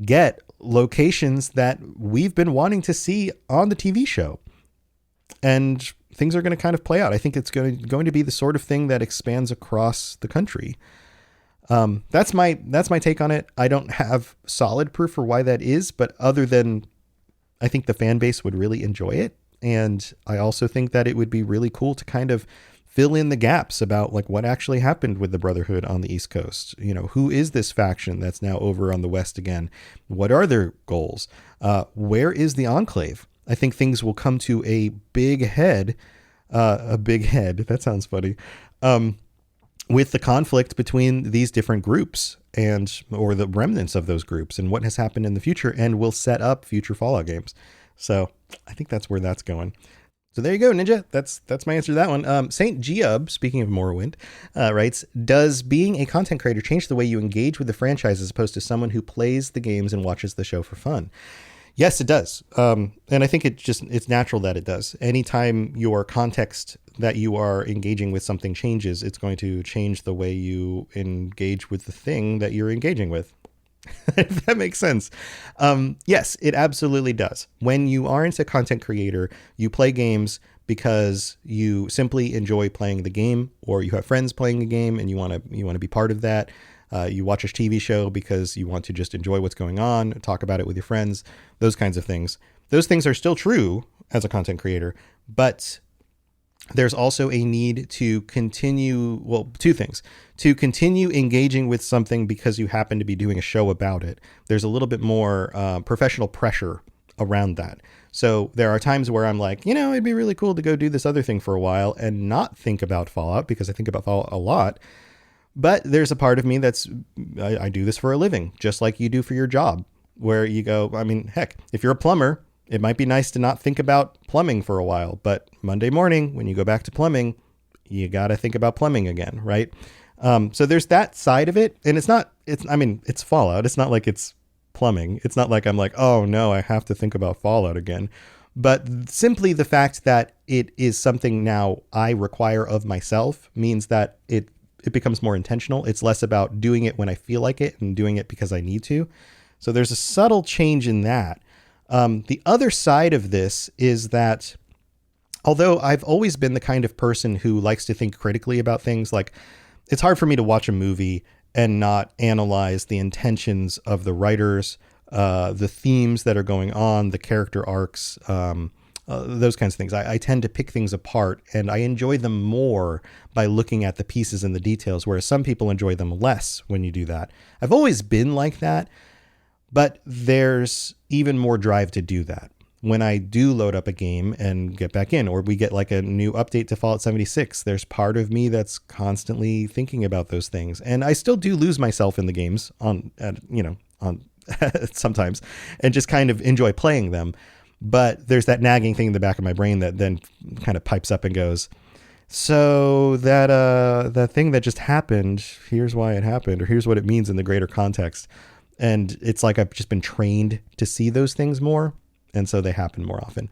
get locations that we've been wanting to see on the TV show. And things are going to kind of play out. I think it's going to be the sort of thing that expands across the country. That's my take on it. I don't have solid proof for why that is, but other than I think the fan base would really enjoy it. And I also think that it would be really cool to kind of fill in the gaps about like what actually happened with the Brotherhood on the East Coast. You know, who is this faction that's now over on the West again? What are their goals? Where is the Enclave? I think things will come to a big head. That sounds funny. With the conflict between these different groups or the remnants of those groups and what has happened in the future, and will set up future Fallout games. So I think that's where that's going. So there you go, Ninja. That's my answer to that one. Saint Geub, speaking of Morrowind, writes, does being a content creator change the way you engage with the franchise as opposed to someone who plays the games and watches the show for fun? Yes, it does. And I think it's natural that it does. Anytime your context that you are engaging with something changes, it's going to change the way you engage with the thing that you're engaging with. If that makes sense. Yes, it absolutely does. When you aren't a content creator, you play games because you simply enjoy playing the game, or you have friends playing the game and you want to be part of that. You watch a TV show because you want to just enjoy what's going on, talk about it with your friends, those kinds of things. Those things are still true as a content creator, but there's also a need to continue, two things. To continue engaging with something because you happen to be doing a show about it. There's a little bit more professional pressure around that. So there are times where I'm like, it'd be really cool to go do this other thing for a while and not think about Fallout, because I think about Fallout a lot. But there's a part of me I do this for a living, just like you do for your job, where you go, heck, if you're a plumber, it might be nice to not think about plumbing for a while, but Monday morning, when you go back to plumbing, you got to think about plumbing again, right? So there's that side of it. And it's Fallout. It's not like it's plumbing. It's not like I'm like, oh no, I have to think about Fallout again. But simply the fact that it is something now I require of myself means that it becomes more intentional. It's less about doing it when I feel like it and doing it because I need to. So there's a subtle change in that. The other side of this is that although I've always been the kind of person who likes to think critically about things, like it's hard for me to watch a movie and not analyze the intentions of the writers, the themes that are going on, the character arcs, those kinds of things. I tend to pick things apart, and I enjoy them more by looking at the pieces and the details, whereas some people enjoy them less when you do that. I've always been like that, but there's even more drive to do that. When I do load up a game and get back in, or we get like a new update to Fallout 76, there's part of me that's constantly thinking about those things. And I still do lose myself in the games on sometimes, and just kind of enjoy playing them. But there's that nagging thing in the back of my brain that then kind of pipes up and goes, so that thing that just happened, here's why it happened, or here's what it means in the greater context. And it's like I've just been trained to see those things more, and so they happen more often.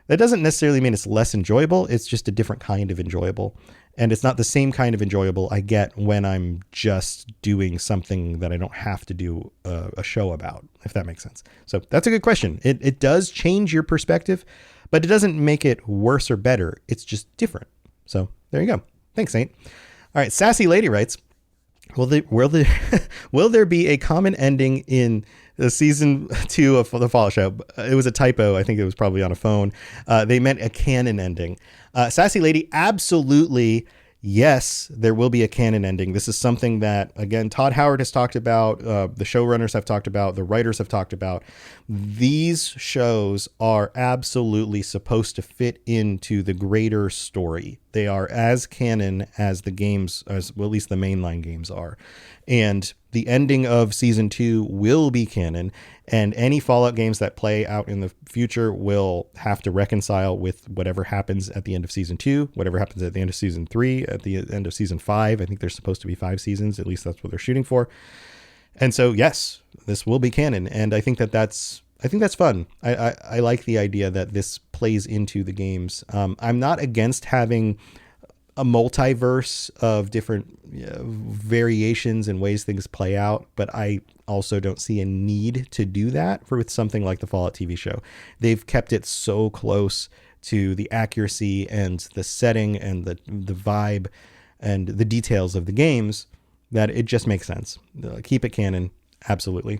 That doesn't necessarily mean it's less enjoyable. It's just a different kind of enjoyable. And it's not the same kind of enjoyable I get when I'm just doing something that I don't have to do a show about, if that makes sense. So that's a good question. It does change your perspective, but it doesn't make it worse or better. It's just different. So there you go. Thanks, Saint. All right. Sassy Lady writes, will there be a common ending in the season 2 of the Fallout show? It was a typo. I think it was probably on a phone. They meant a canon ending. Sassy Lady, absolutely. Yes, there will be a canon ending. This is something that, again, Todd Howard has talked about. The showrunners have talked about. The writers have talked about. These shows are absolutely supposed to fit into the greater story. They are as canon as the games, as well, at least the mainline games are. And the ending of season 2 will be canon, and any Fallout games that play out in the future will have to reconcile with whatever happens at the end of season 2, whatever happens at the end of season 3, at the end of season 5. I think there's supposed to be 5 seasons. At least that's what they're shooting for. And so, yes, this will be canon. And I think that's fun. I like the idea that this plays into the games. I'm not against having a multiverse of different variations and ways things play out, but I also don't see a need to do that with something like the Fallout TV show. They've kept it so close to the accuracy and the setting and the vibe and the details of the games that it just makes sense. Keep it canon. Absolutely.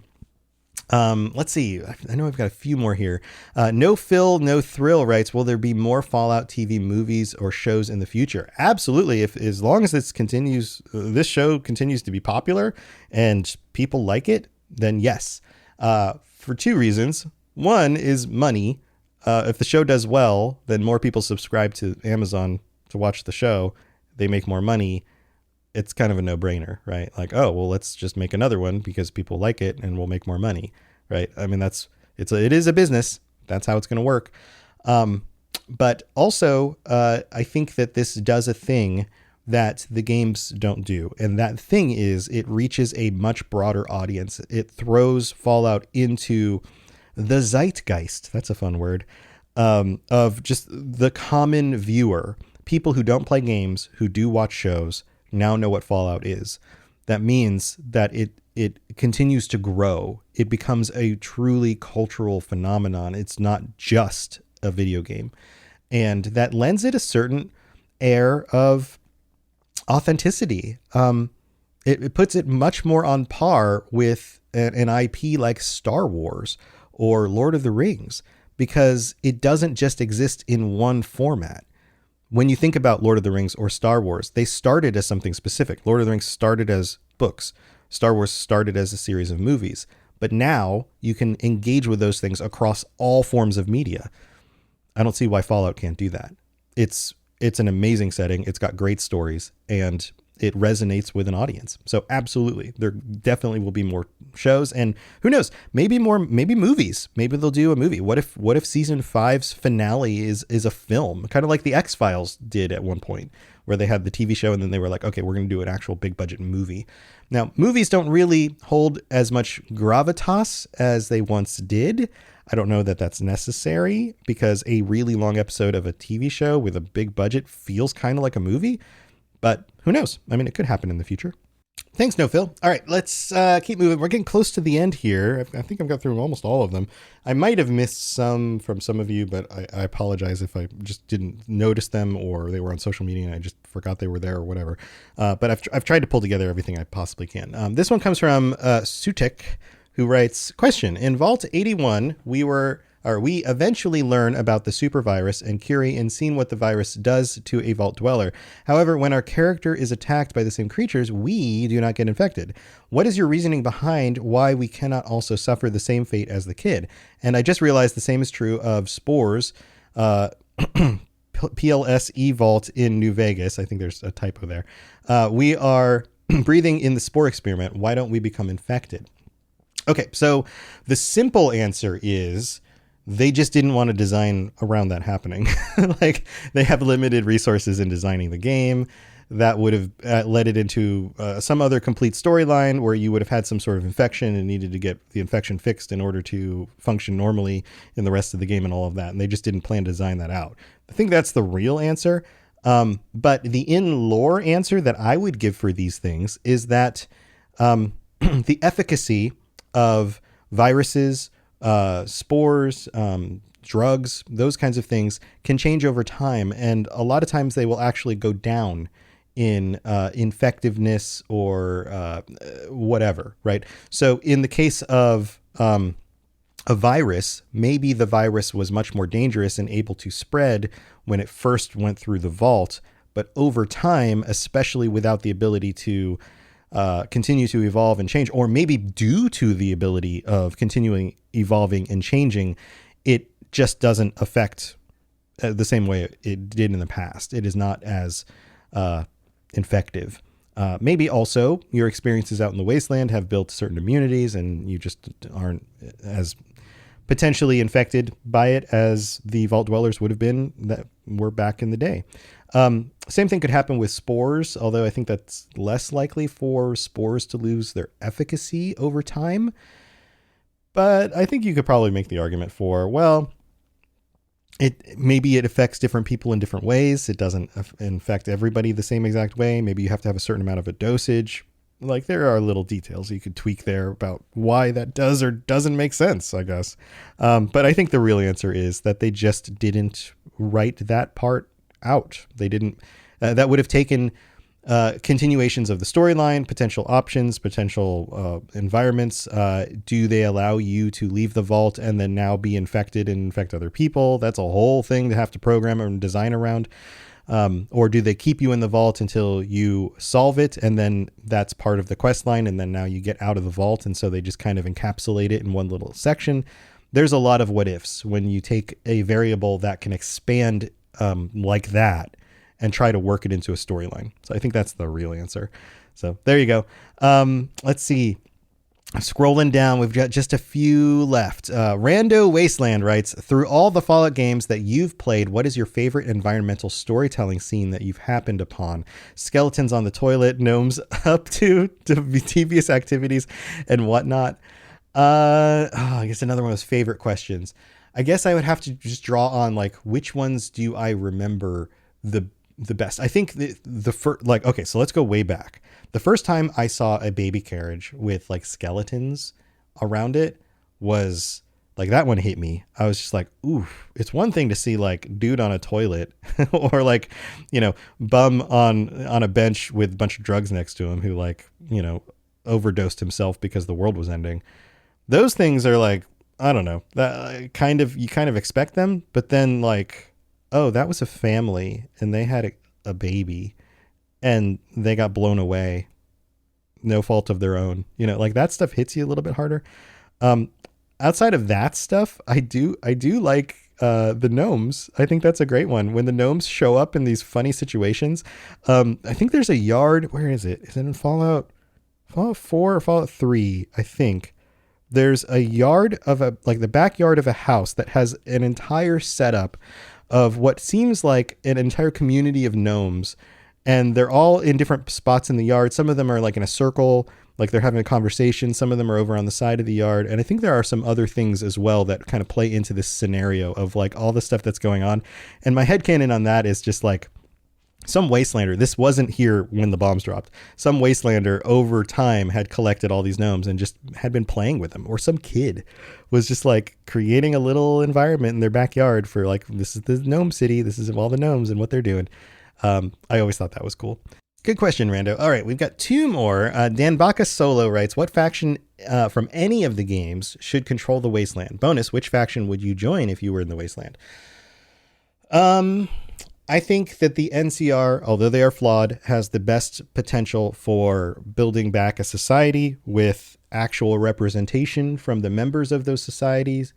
Let's see. I know I've got a few more here. No Phil, no Thrill writes, will there be more Fallout TV movies or shows in the future? Absolutely. As long as this show continues to be popular and people like it, then yes. For two reasons. One is money. If the show does well, then more people subscribe to Amazon to watch the show. They make more money. It's kind of a no-brainer, right? Like, oh, well, let's just make another one because people like it and we'll make more money, right? I mean, it is a business. That's how it's going to work. But also, I think that this does a thing that the games don't do. And that thing is it reaches a much broader audience. It throws Fallout into the zeitgeist. That's a fun word. Of just the common viewer. People who don't play games, who do watch shows, now know what Fallout is. That means that it continues to grow. It becomes a truly cultural phenomenon. It's not just a video game. And that lends it a certain air of authenticity. It puts it much more on par with an IP like Star Wars or Lord of the Rings, because it doesn't just exist in one format. When you think about Lord of the Rings or Star Wars, they started as something specific. Lord of the Rings started as books. Star Wars started as a series of movies. But now you can engage with those things across all forms of media. I don't see why Fallout can't do that. It's an amazing setting. It's got great stories, and it resonates with an audience. So absolutely, there definitely will be more shows, and who knows, maybe movies. Maybe they'll do a movie. What if season 5's finale is a film, kind of like the X-Files did at one point, where they had the TV show and then they were like, okay, we're going to do an actual big budget movie. Now, movies don't really hold as much gravitas as they once did. I don't know that that's necessary, because a really long episode of a TV show with a big budget feels kind of like a movie. But who knows? I mean, it could happen in the future. Thanks, No Phil. All right, let's keep moving. We're getting close to the end here. I think I've got through almost all of them. I might have missed some from some of you, but I apologize if I just didn't notice them, or they were on social media and I just forgot they were there or whatever. But I've tried to pull together everything I possibly can. This one comes from Sutek, who writes, question, in Vault 81, we eventually learn about the super virus and Curie and seeing what the virus does to a Vault dweller. However, when our character is attacked by the same creatures, we do not get infected. What is your reasoning behind why we cannot also suffer the same fate as the kid? And I just realized the same is true of spores, PLSE Vault in New Vegas. I think there's a typo there. We are breathing in the spore experiment. Why don't we become infected? Okay, so the simple answer is they just didn't want to design around that happening. Like, they have limited resources in designing the game. That would have led it into some other complete storyline where you would have had some sort of infection and needed to get the infection fixed in order to function normally in the rest of the game and all of that. And they just didn't plan to design that out. I think that's the real answer. But the in-lore answer that I would give for these things is that the efficacy of viruses, spores, drugs, those kinds of things can change over time. And a lot of times they will actually go down in infectiveness or whatever, right? So in the case of a virus, maybe the virus was much more dangerous and able to spread when it first went through the vault. But over time, especially without the ability to continue to evolve and change, or maybe due to the ability of continuing evolving and changing, it just doesn't affect the same way it did in the past. It is not as infective. Maybe also your experiences out in the wasteland have built certain immunities and you just aren't as potentially infected by it as the Vault Dwellers would have been that were back in the day. Same thing could happen with spores, although I think that's less likely for spores to lose their efficacy over time. But I think you could probably make the argument for, well, maybe it affects different people in different ways. It doesn't affect everybody the same exact way. Maybe you have to have a certain amount of a dosage. Like, there are little details you could tweak there about why that does or doesn't make sense, I guess. But I think the real answer is that they just didn't write that part out. They didn't. That would have taken continuations of the storyline, potential options, potential environments. Do they allow you to leave the vault and then now be infected and infect other people? That's a whole thing to have to program and design around. Or do they keep you in the vault until you solve it, and then that's part of the quest line, and then now you get out of the vault, and so they just kind of encapsulate it in one little section? There's a lot of what ifs when you take a variable that can expand like that and try to work it into a storyline. So I think that's the real answer. So there you go. Let's see. Scrolling down, we've got just a few left. Rando Wasteland writes, through all the Fallout games that you've played, what is your favorite environmental storytelling scene that you've happened upon? Skeletons on the toilet, gnomes up to devious activities and whatnot. I guess another one of those favorite questions. I guess I would have to just draw on, like, which ones do I remember the best? I think the first, like, okay, so let's go way back. The first time I saw a baby carriage with like skeletons around it was like, that one hit me. I was just like, ooh, it's one thing to see like dude on a toilet or like, you know, bum on a bench with a bunch of drugs next to him who, like, you know, overdosed himself because the world was ending. Those things are like, I don't know, that you kind of expect them, but then like, oh, that was a family and they had a baby and they got blown away, no fault of their own. You know, like, that stuff hits you a little bit harder. Outside of that stuff, I do like the gnomes. I think that's a great one. When the gnomes show up in these funny situations. I think there's a yard. Where is it? Is it in Fallout 4 or Fallout 3? I think there's a yard of the backyard of a house that has an entire setup of what seems like an entire community of gnomes. And they're all in different spots in the yard. Some of them are like in a circle, like they're having a conversation. Some of them are over on the side of the yard. And I think there are some other things as well that kind of play into this scenario of like all the stuff that's going on. And my headcanon on that is just like, some wastelander, this wasn't here when the bombs dropped. Some wastelander over time had collected all these gnomes and just had been playing with them. Or some kid was just like creating a little environment in their backyard for like, this is the gnome city. This is all the gnomes and what they're doing. I always thought that was cool. Good question, Rando. All right, we've got two more. Dan Bacchus Solo writes, what faction from any of the games should control the wasteland? Bonus, which faction would you join if you were in the wasteland? I think that the NCR, although they are flawed, has the best potential for building back a society with actual representation from the members of those societies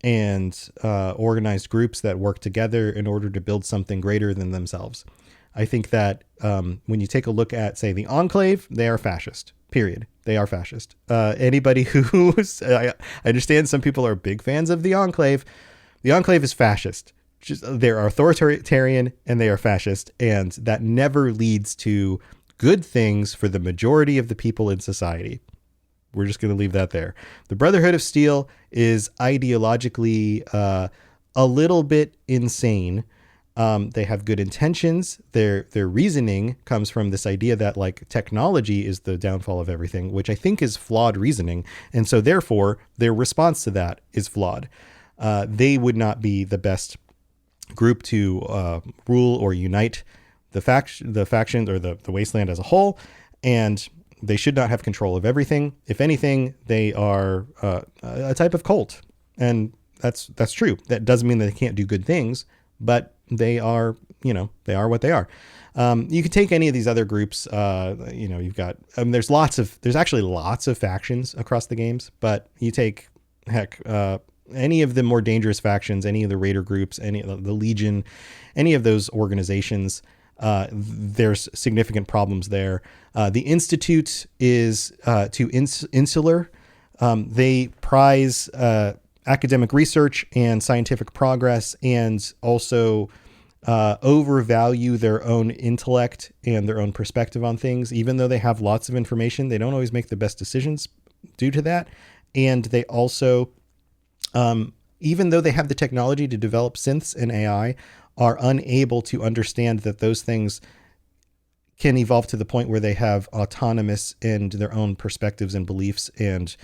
and organized groups that work together in order to build something greater than themselves. I think that when you take a look at, say, the Enclave, they are fascist, period. They are fascist. Anybody who's, I understand some people are big fans of the Enclave. The Enclave is fascist. They're authoritarian and they are fascist. And that never leads to good things for the majority of the people in society. We're just going to leave that there. The Brotherhood of Steel is ideologically a little bit insane. They have good intentions. Their reasoning comes from this idea that like technology is the downfall of everything, which I think is flawed reasoning. And so therefore their response to that is flawed. They would not be the best group to rule or unite the factions or the wasteland as a whole. And they should not have control of everything. If anything, they are a type of cult. And that's true. That doesn't mean that they can't do good things, but they are, they are what they are. You could take any of these other groups, you've got, there's actually lots of factions across the games, but you take, any of the more dangerous factions, any of the raider groups, any of the Legion, any of those organizations, there's significant problems there. The Institute is too insular. They prize academic research and scientific progress, and also overvalue their own intellect and their own perspective on things. Even though they have lots of information, they don't always make the best decisions due to that. And they also even though they have the technology to develop synths and AI, are unable to understand that those things can evolve to the point where they have autonomous and their own perspectives and beliefs. And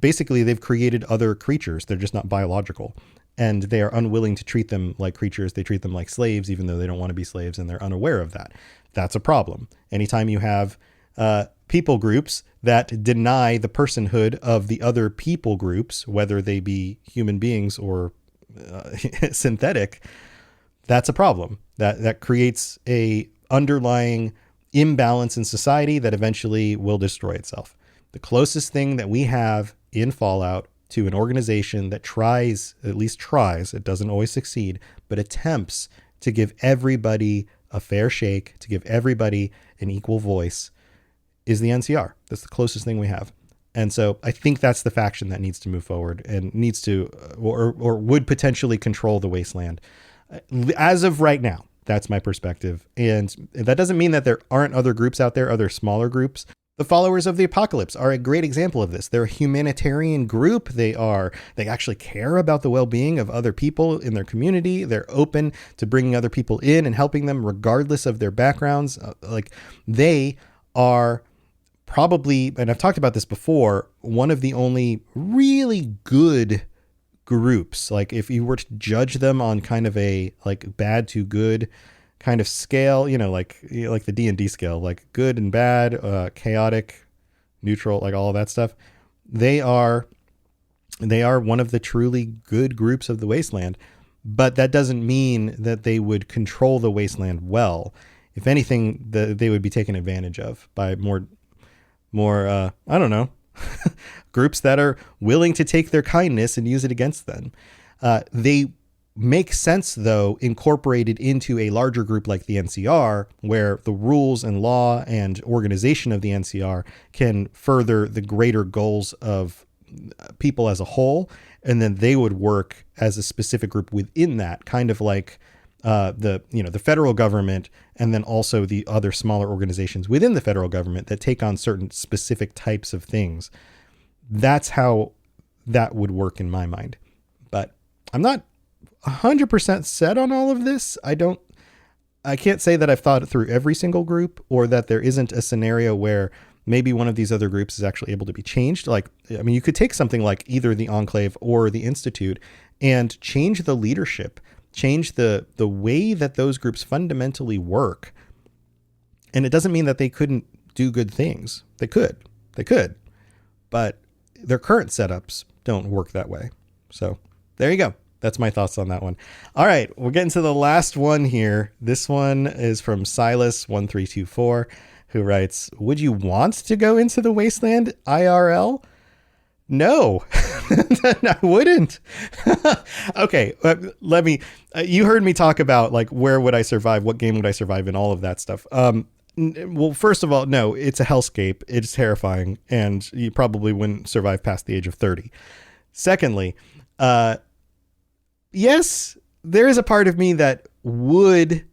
basically, they've created other creatures. They're just not biological. And they are unwilling to treat them like creatures. They treat them like slaves, even though they don't want to be slaves, and they're unaware of that. That's a problem. Anytime you have people groups that deny the personhood of the other people groups, whether they be human beings or synthetic, that's a problem. That creates a underlying imbalance in society that eventually will destroy itself. The closest thing that we have in Fallout to an organization that tries, at least tries, it doesn't always succeed, but attempts to give everybody a fair shake, to give everybody an equal voice, is the NCR. That's the closest thing we have. And so I think that's the faction that needs to move forward and needs to, or would potentially control the wasteland. As of right now, that's my perspective. And that doesn't mean that there aren't other groups out there, other smaller groups. The Followers of the Apocalypse are a great example of this. They're a humanitarian group. They actually care about the well-being of other people in their community. They're open to bringing other people in and helping them regardless of their backgrounds. They are probably, and I've talked about this before, one of the only really good groups. Like if you were to judge them on kind of a like bad to good kind of scale, like the D&D scale, like good and bad, chaotic, neutral, like all of that stuff. They are one of the truly good groups of the wasteland, but that doesn't mean that they would control the wasteland well. If anything, they would be taken advantage of by more, I don't know, groups that are willing to take their kindness and use it against them. They make sense, though, incorporated into a larger group like the NCR, where the rules and law and organization of the NCR can further the greater goals of people as a whole. And then they would work as a specific group within that, kind of like the federal government, and then also the other smaller organizations within the federal government that take on certain specific types of things. That's how that would work in my mind. But I'm not 100% set on all of this. I can't say that I've thought through every single group, or that there isn't a scenario where maybe one of these other groups is actually able to be changed. You could take something like either the Enclave or the Institute and change the leadership, change the way that those groups fundamentally work. And it doesn't mean that they couldn't do good things. They could, but their current setups don't work that way. So there you go. That's my thoughts on that one. All right, we're getting to the last one here. This one is from Silas1324, who writes, would you want to go into the wasteland IRL? No, I wouldn't. Okay, let me, you heard me talk about like, where would I survive? What game would I survive in? All of that stuff. Well, first of all, no, it's a hellscape. It's terrifying. And you probably wouldn't survive past the age of 30. Secondly, yes, there is a part of me that would,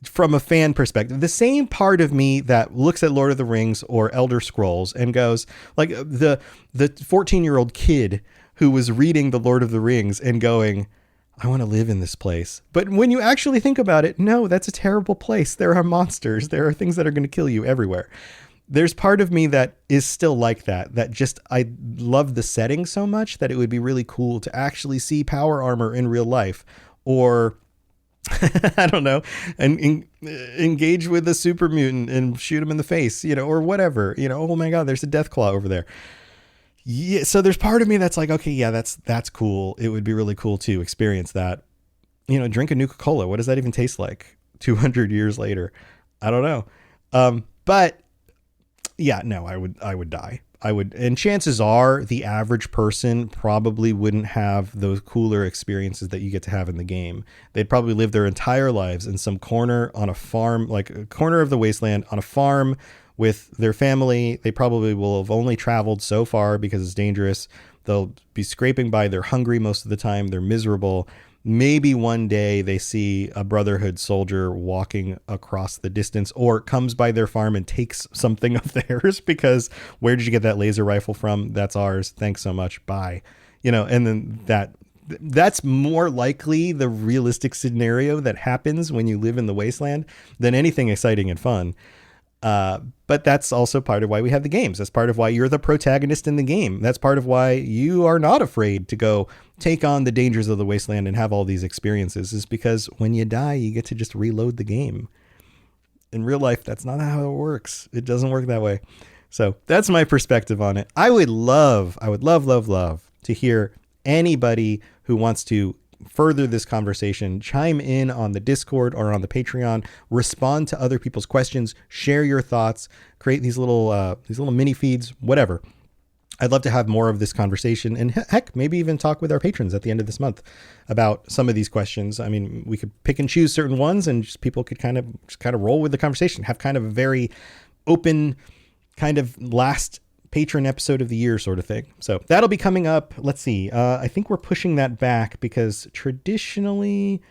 from a fan perspective, the same part of me that looks at Lord of the Rings or Elder Scrolls and goes, like the 14-year-old kid who was reading the Lord of the Rings and going, I want to live in this place. But when you actually think about it, no, that's a terrible place. There are monsters. There are things that are going to kill you everywhere. There's part of me that is still like that just, I love the setting so much that it would be really cool to actually see power armor in real life, or I don't know, and engage with a super mutant and shoot him in the face, or whatever, oh my God, there's a Deathclaw over there. Yeah. So there's part of me that's like, okay, yeah, that's cool. It would be really cool to experience that, drink a Nuka-Cola. What does that even taste like 200 years later? I don't know. But yeah, no, I would die. And chances are the average person probably wouldn't have those cooler experiences that you get to have in the game. They'd probably live their entire lives in some corner on a farm, like a corner of the wasteland on a farm with their family. They probably will have only traveled so far because it's dangerous. They'll be scraping by. They're hungry most of the time. They're miserable. Maybe one day they see a Brotherhood soldier walking across the distance, or comes by their farm and takes something of theirs because where did you get that laser rifle from? That's ours. Thanks so much. Bye. And then that that's more likely the realistic scenario that happens when you live in the wasteland than anything exciting and fun. But that's also part of why we have the games. That's part of why you're the protagonist in the game. That's part of why you are not afraid to go take on the dangers of the wasteland and have all these experiences, is because when you die, you get to just reload the game. In real life, that's not how it works. It doesn't work that way. So that's my perspective on it. I would love to hear anybody who wants to further this conversation chime in on the Discord or on the Patreon, respond to other people's questions, share your thoughts, create these little mini feeds, whatever. I'd love to have more of this conversation, and heck, maybe even talk with our patrons at the end of this month about some of these questions. I mean, we could pick and choose certain ones, and just people could kind of roll with the conversation, have kind of a very open kind of last patron episode of the year sort of thing. So that'll be coming up. Let's see. I think we're pushing that back because traditionally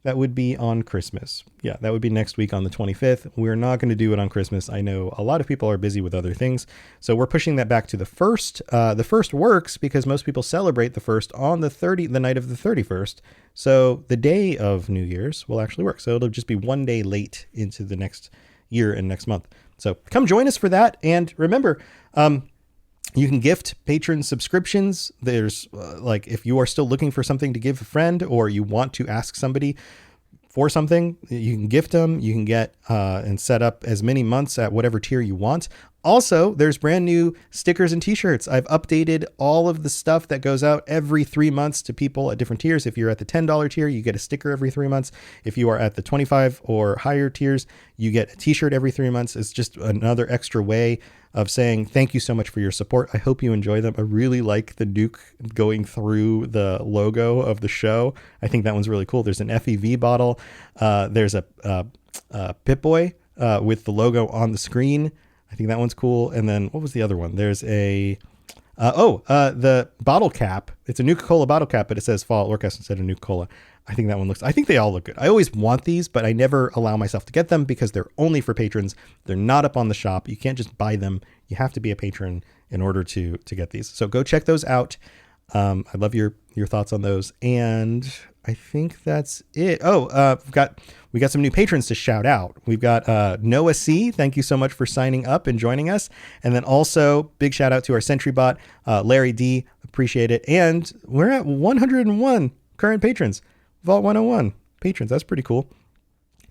that would be on Christmas. Yeah, that would be next week on the 25th. We're not going to do it on Christmas. I know a lot of people are busy with other things. So we're pushing that back to the 1st. The 1st works because most people celebrate the 1st on the night of the 31st. So the day of New Year's will actually work. So it'll just be one day late into the next year and next month. So come join us for that. And remember, you can gift patron subscriptions. There's like, if you are still looking for something to give a friend, or you want to ask somebody for something, you can gift them. You can get and set up as many months at whatever tier you want. Also, there's brand new stickers and t-shirts. I've updated all of the stuff that goes out every 3 months to people at different tiers. If you're at the $10 tier, you get a sticker every 3 months. If you are at the 25 or higher tiers, you get a t-shirt every 3 months. It's just another extra way of saying thank you so much for your support. I hope you enjoy them. I really like the nuke going through the logo of the show. I think that one's really cool. There's an FEV bottle. There's a Pip-Boy with the logo on the screen. I think that one's cool. And then what was the other one? There's the bottle cap. It's a Nuka-Cola bottle cap, but it says Fall Lorecast instead of Nuka-Cola. I think they all look good. I always want these, but I never allow myself to get them because they're only for patrons. They're not up on the shop. You can't just buy them. You have to be a patron in order to get these. So go check those out. I'd love your thoughts on those. And I think that's it. We got some new patrons to shout out. We've got Noah C. Thank you so much for signing up and joining us. And then also big shout out to our Sentry bot, Larry D. Appreciate it. And we're at 101 current patrons. Vault 101 patrons. That's pretty cool.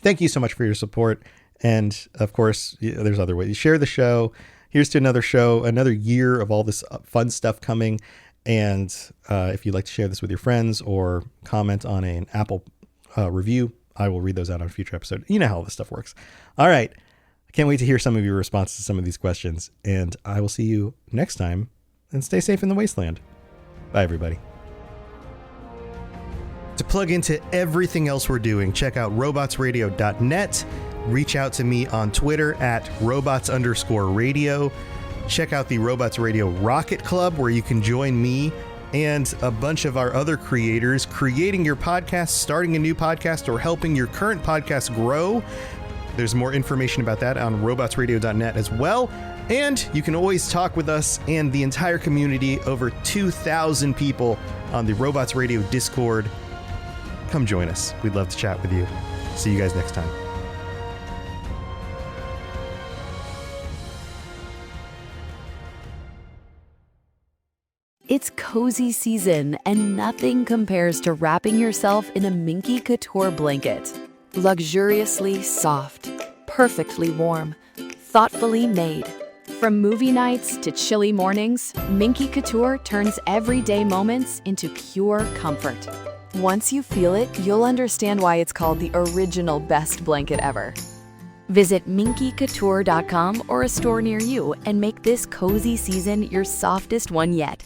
Thank you so much for your support. And of course, there's other ways. You share the show. Here's to another show, another year of all this fun stuff coming. And if you'd like to share this with your friends or comment on an Apple review, I will read those out on a future episode. You know how this stuff works. All right. I can't wait to hear some of your responses to some of these questions. And I will see you next time. And stay safe in the wasteland. Bye, everybody. To plug into everything else we're doing, check out robotsradio.net. Reach out to me on Twitter at robots_radio. Check out the Robots Radio Rocket Club, where you can join me and a bunch of our other creators creating your podcast, starting a new podcast, or helping your current podcast grow. There's more information about that on robotsradio.net as well. And you can always talk with us and the entire community, over 2,000 people on the Robots Radio Discord. Come join us. We'd love to chat with you. See you guys next time. It's cozy season, and nothing compares to wrapping yourself in a Minky Couture blanket. Luxuriously soft, perfectly warm, thoughtfully made. From movie nights to chilly mornings, Minky Couture turns everyday moments into pure comfort. Once you feel it, you'll understand why it's called the original best blanket ever. Visit minkycouture.com or a store near you and make this cozy season your softest one yet.